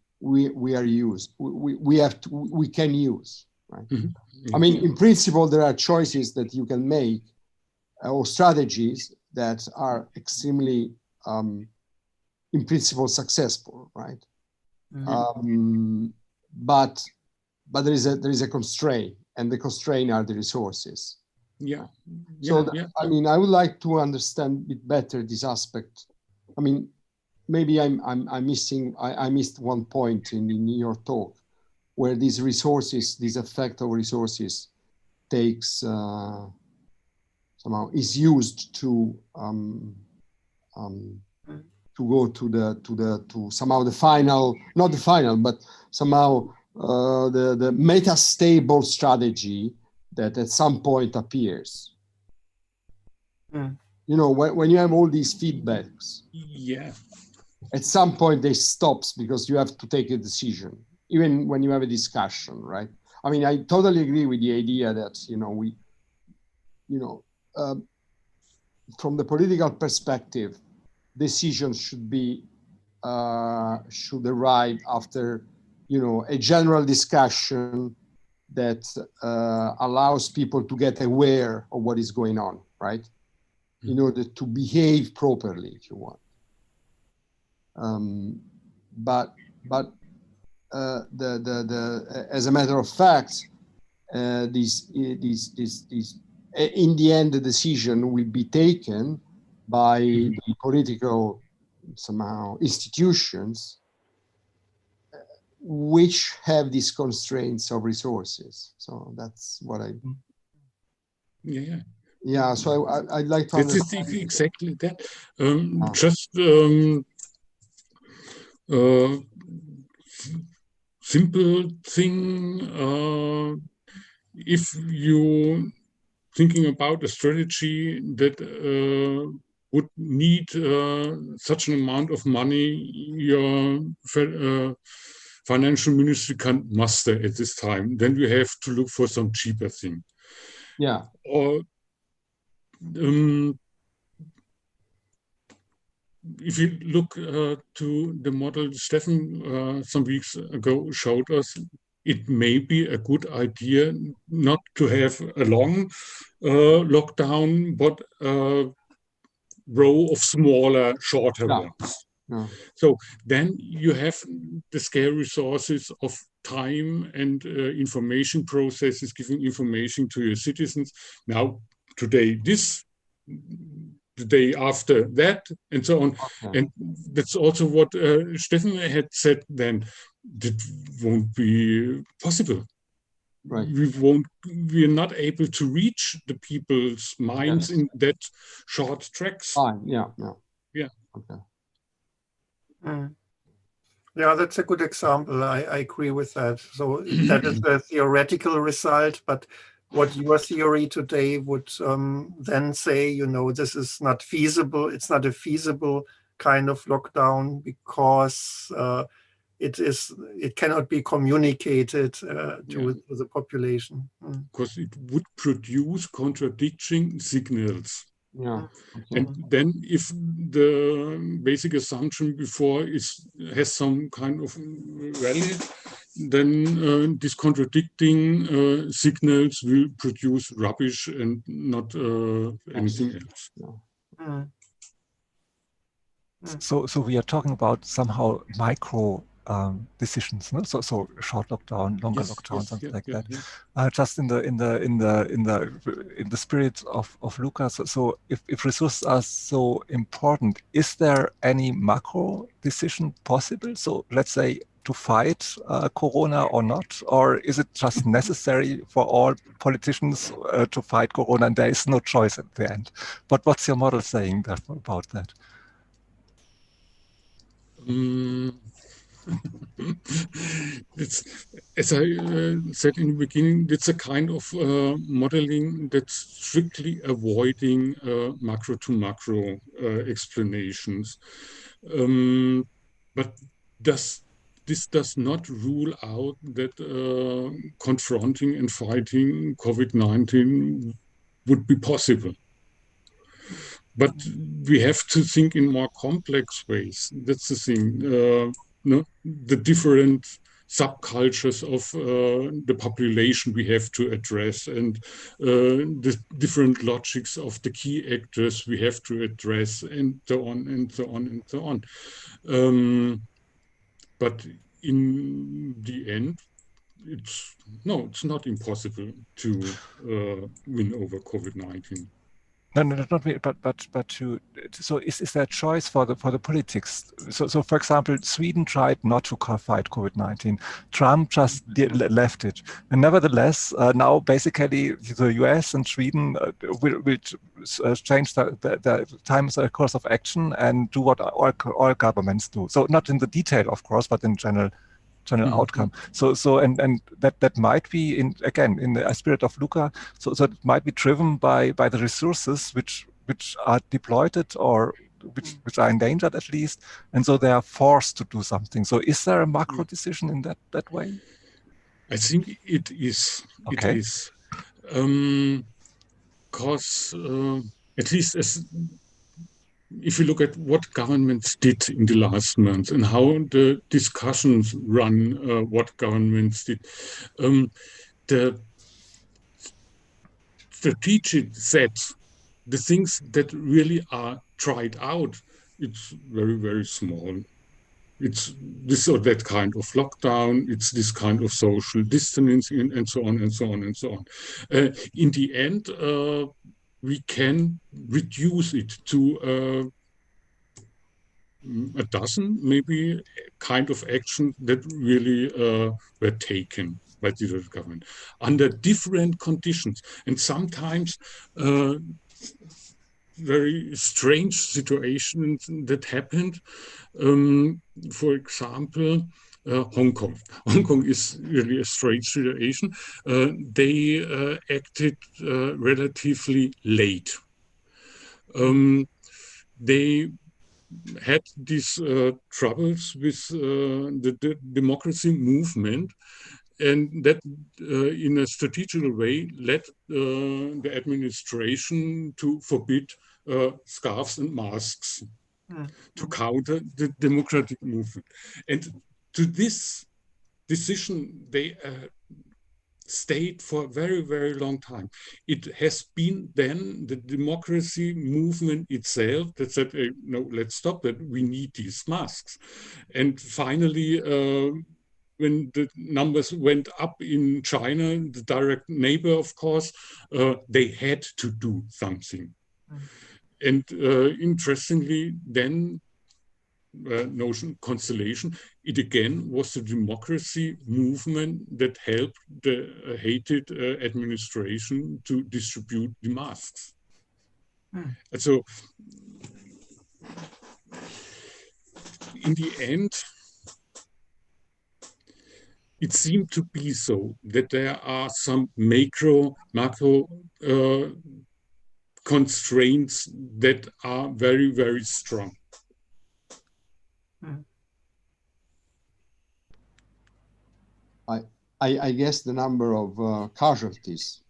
can use, right? I mean, in principle, there are choices that you can make or strategies that are extremely, in principle, successful, right? But there is a constraint, and the constraint are the resources. I mean, I would like to understand a bit better this aspect. I mean, maybe I missed one point in your talk, where these resources, this effect of resources, takes somehow is used to go to somehow the final, not the final, but somehow the meta-stable strategy that at some point appears. You know, when you have all these feedbacks, at some point they stops because you have to take a decision, even when you have a discussion, right? I mean, I totally agree with the idea that, from the political perspective, decisions should arrive after, a general discussion that allows people to get aware of what is going on, right? In order to behave properly, if you want. But as a matter of fact, these in the end, the decision will be taken by the political somehow institutions which have these constraints of resources. So that's what I. Yeah. So I'd like to understand. It's exactly that. Simple thing. If you thinking about a strategy that would need such an amount of money, your financial ministry can't muster at this time, then you have to look for some cheaper thing. Yeah. Or if you look to the model Steffen some weeks ago showed us, it may be a good idea not to have a long lockdown, but a row of smaller, shorter ones. Yeah. So then you have the scarce resources of time and information processes, giving information to your citizens. Now, today, this, the day after that, and so on. Okay. And that's also what Stefan had said then. That won't be possible. Right. We're not able to reach the people's minds in that short tracks. Fine. Yeah. Yeah. Okay. Yeah, that's a good example. I agree with that. So that is the theoretical result, but what your theory today would then say, you know, this is not feasible. It's not a feasible kind of lockdown because it cannot be communicated to the population. Because it would produce contradicting signals. Yeah. Okay. And then if the basic assumption before has some kind of valid, then these contradicting signals will produce rubbish and not anything else. Yeah. So we are talking about somehow micro decisions, no? So short lockdown, longer lockdown, something like that. Just in the spirit of Lucas. So if resources are so important, is there any macro decision possible? So let's say to fight Corona or not, or is it just necessary for all politicians to fight Corona and there is no choice at the end? But what's your model saying about that? It's, as I said in the beginning, it's a kind of modeling that's strictly avoiding macro to macro explanations. But this does not rule out that confronting and fighting COVID-19 would be possible. But we have to think in more complex ways. That's the thing. The different subcultures of the population we have to address, and the different logics of the key actors we have to address, and so on and so on and so on. But in the end, it's not impossible to win over COVID-19. No, not me, but to. So is there a choice for the politics? So for example, Sweden tried not to fight COVID-19. Trump just left it, and nevertheless, now basically the US and Sweden will change the course of action and do what all governments do. So not in the detail, of course, but in general outcome. So and that might be in the spirit of Luca. So it might be driven by the resources which are deployed or which are endangered at least, and so they are forced to do something. So is there a macro decision in that way? I think it is. Okay. It is. Because at least if you look at what governments did in the last months and how the discussions run, what governments did, the strategic set, the things that really are tried out, it's very, very small. It's this or that kind of lockdown, it's this kind of social distancing, and so on and so on and so on. In the end, we can reduce it to a dozen, maybe, kind of actions that really were taken by the government under different conditions, and sometimes very strange situations that happened. For example, Hong Kong. Hong Kong is really a strange situation. They acted relatively late. They had these troubles with the democracy movement, and that in a strategic way led the administration to forbid scarves and masks to counter the democratic movement. And to this decision they stayed for a very, very long time. It has been then the democracy movement itself that said, hey, no, let's stop it. We need these masks. And finally, when the numbers went up in China, the direct neighbor, of course, they had to do something. And interestingly, then notion constellation, it again was the democracy movement that helped the hated administration to distribute the masks. And so in the end, it seemed to be so that there are some macro constraints that are very, very strong. I guess the number of casualties,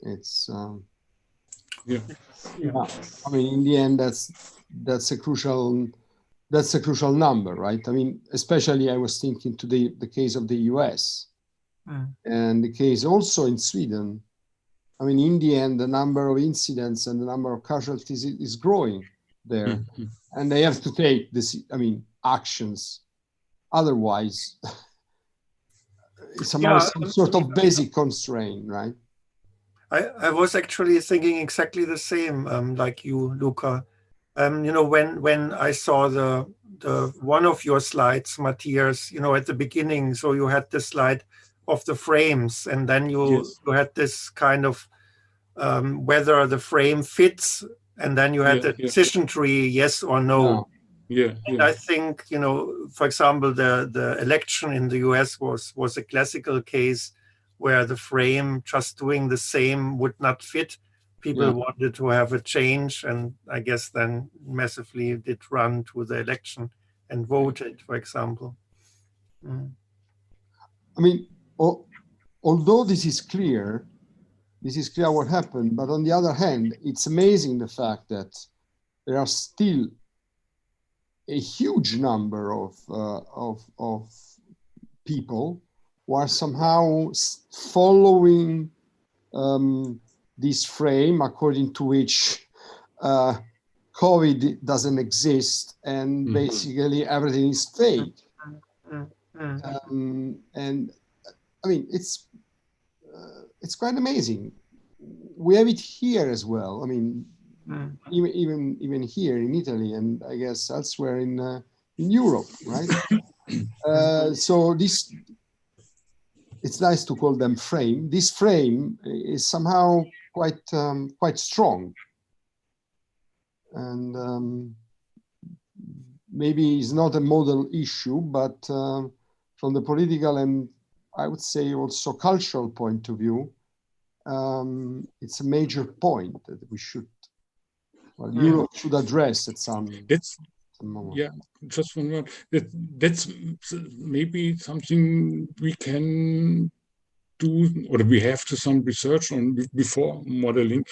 it's yeah. I mean, in the end, that's a crucial number, right? I mean, especially I was thinking to the case of the US and the case also in Sweden. I mean, in the end, the number of incidents and the number of casualties is growing there, and they have to take this. I mean, actions. Otherwise, it's some sort of basic constraint, right? I was actually thinking exactly the same, like you, Luca. You know, when I saw the one of your slides, Matthias, you know, at the beginning, so you had the slide of the frames, and then you had this kind of whether the frame fits, and then you had the decision tree, yes or no. And I think, you know, for example, the election in the US was a classical case where the frame just doing the same would not fit. People wanted to have a change, and I guess then massively did run to the election and voted, for example. I mean, although this is clear what happened, but on the other hand, it's amazing the fact that there are still a huge number of people who are somehow following this frame according to which COVID doesn't exist and basically everything is fake. And I mean, it's quite amazing. We have it here as well. I mean, even here in Italy, and I guess elsewhere in Europe, right? So this, it's nice to call them frame. This frame is somehow quite strong, and maybe it's not a model issue, but from the political and I would say also cultural point of view, it's a major point that we should, well, Europe should address at some moment. Yeah, just one word. That's maybe something we can do, or we have to some research on before modeling.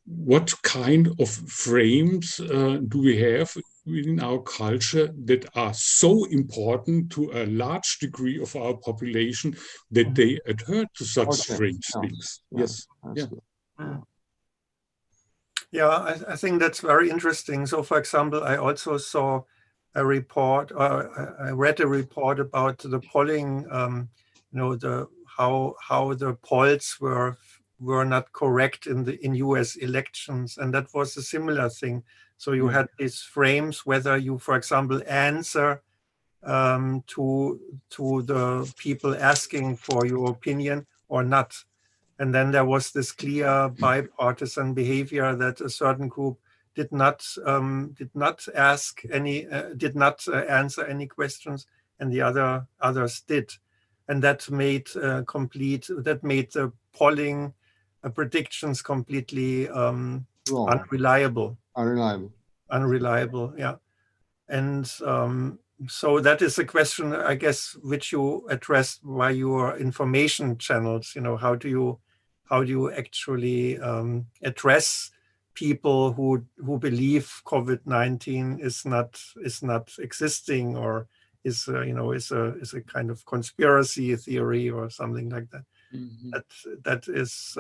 What kind of frames do we have within our culture that are so important to a large degree of our population that they adhere to such strange things? Yes. Yeah, I think that's very interesting. So, for example, I also saw a report, or I read a report about the polling. You know, how the polls were not correct in U.S. elections, and that was a similar thing. So you had these frames, whether you, for example, answer to the people asking for your opinion or not. And then there was this clear bipartisan behavior that a certain group did not answer any questions, and the others did, and that made the polling predictions completely unreliable. Yeah, and so that is a question, I guess, which you addressed by your information channels. You know, how do you actually address people who believe COVID-19 is not existing or is a kind of conspiracy theory or something like that. That is,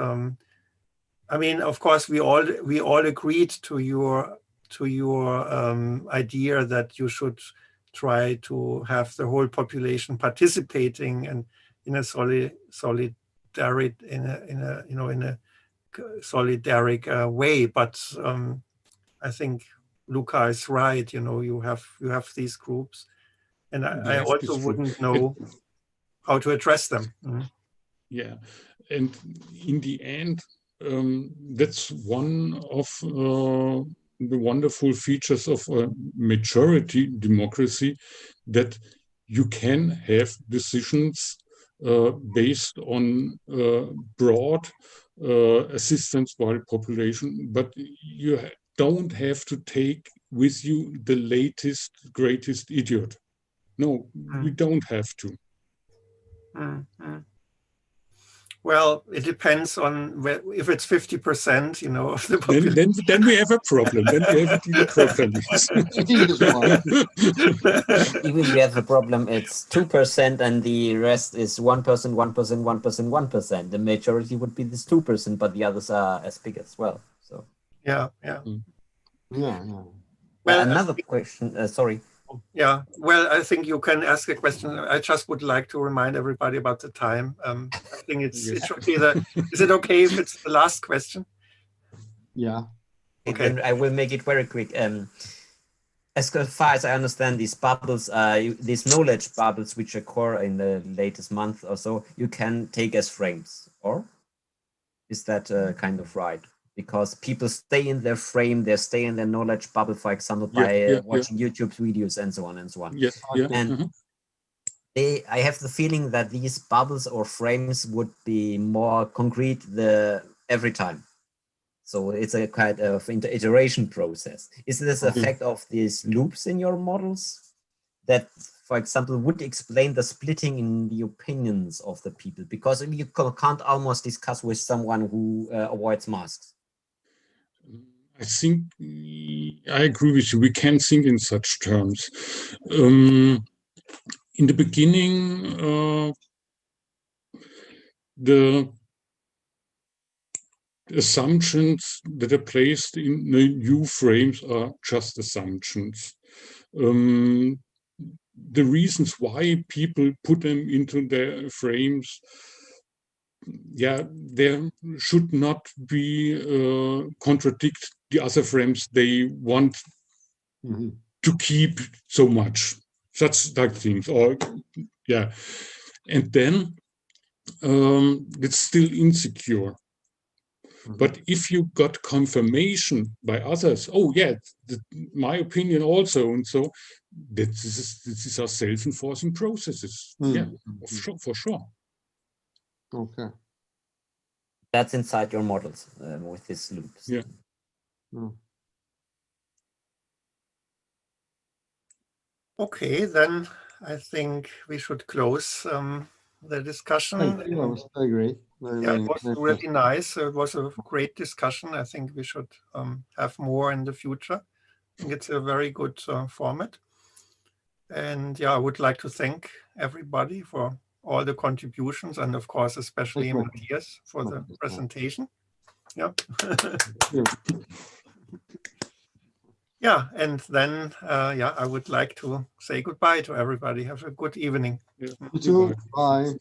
I mean, of course, we all agreed to your idea that you should try to have the whole population participating and in a solidaric way. But I think Luca is right. You have these groups, and I also wouldn't know how to address them. Yeah, and in the end, that's one of the wonderful features of a majority democracy, that you can have decisions based on broad assistance by the population, but you don't have to take with you the latest, greatest idiot. No, we don't have to. Well, it depends on if it's 50%, of the population. Then we have a problem. Then we have a deep problem. Even we have a problem. It's 2%, and the rest is 1%, 1%, 1%, 1%. The majority would be this 2%, but the others are as big as well. So yeah. Well, another question. Sorry. Yeah, well, I think you can ask a question. I just would like to remind everybody about the time. I think it should be is it okay if it's the last question? Yeah. Okay. Then I will make it very quick. As far as I understand, these bubbles, these knowledge bubbles which occur in the latest month or so, you can take as frames, or is that kind of right? Because people stay in their frame, they stay in their knowledge bubble, for example, by watching YouTube videos and so on and so on. Yes, and I have the feeling that these bubbles or frames would be more concrete every time. So it's a kind of iteration process. Is this effect of these loops in your models that, for example, would explain the splitting in the opinions of the people? Because you can't almost discuss with someone who avoids masks. I think I agree with you. We can think in such terms. In the beginning, the assumptions that are placed in the new frames are just assumptions. The reasons why people put them into their frames, there should not be contradict the other frames they want to keep so much. Such like things, and then it's still insecure. But if you got confirmation by others, my opinion also, and so these are self-enforcing processes. For sure. Okay. That's inside your models with these loops. Yeah. Okay, then I think we should close the discussion. Thank you. That was very great. It was really nice. It was a great discussion. I think we should have more in the future. I think it's a very good format. And I would like to thank everybody for all the contributions, and of course, especially Matthias for the presentation. And then I would like to say goodbye to everybody. Have a good evening. You too. Bye.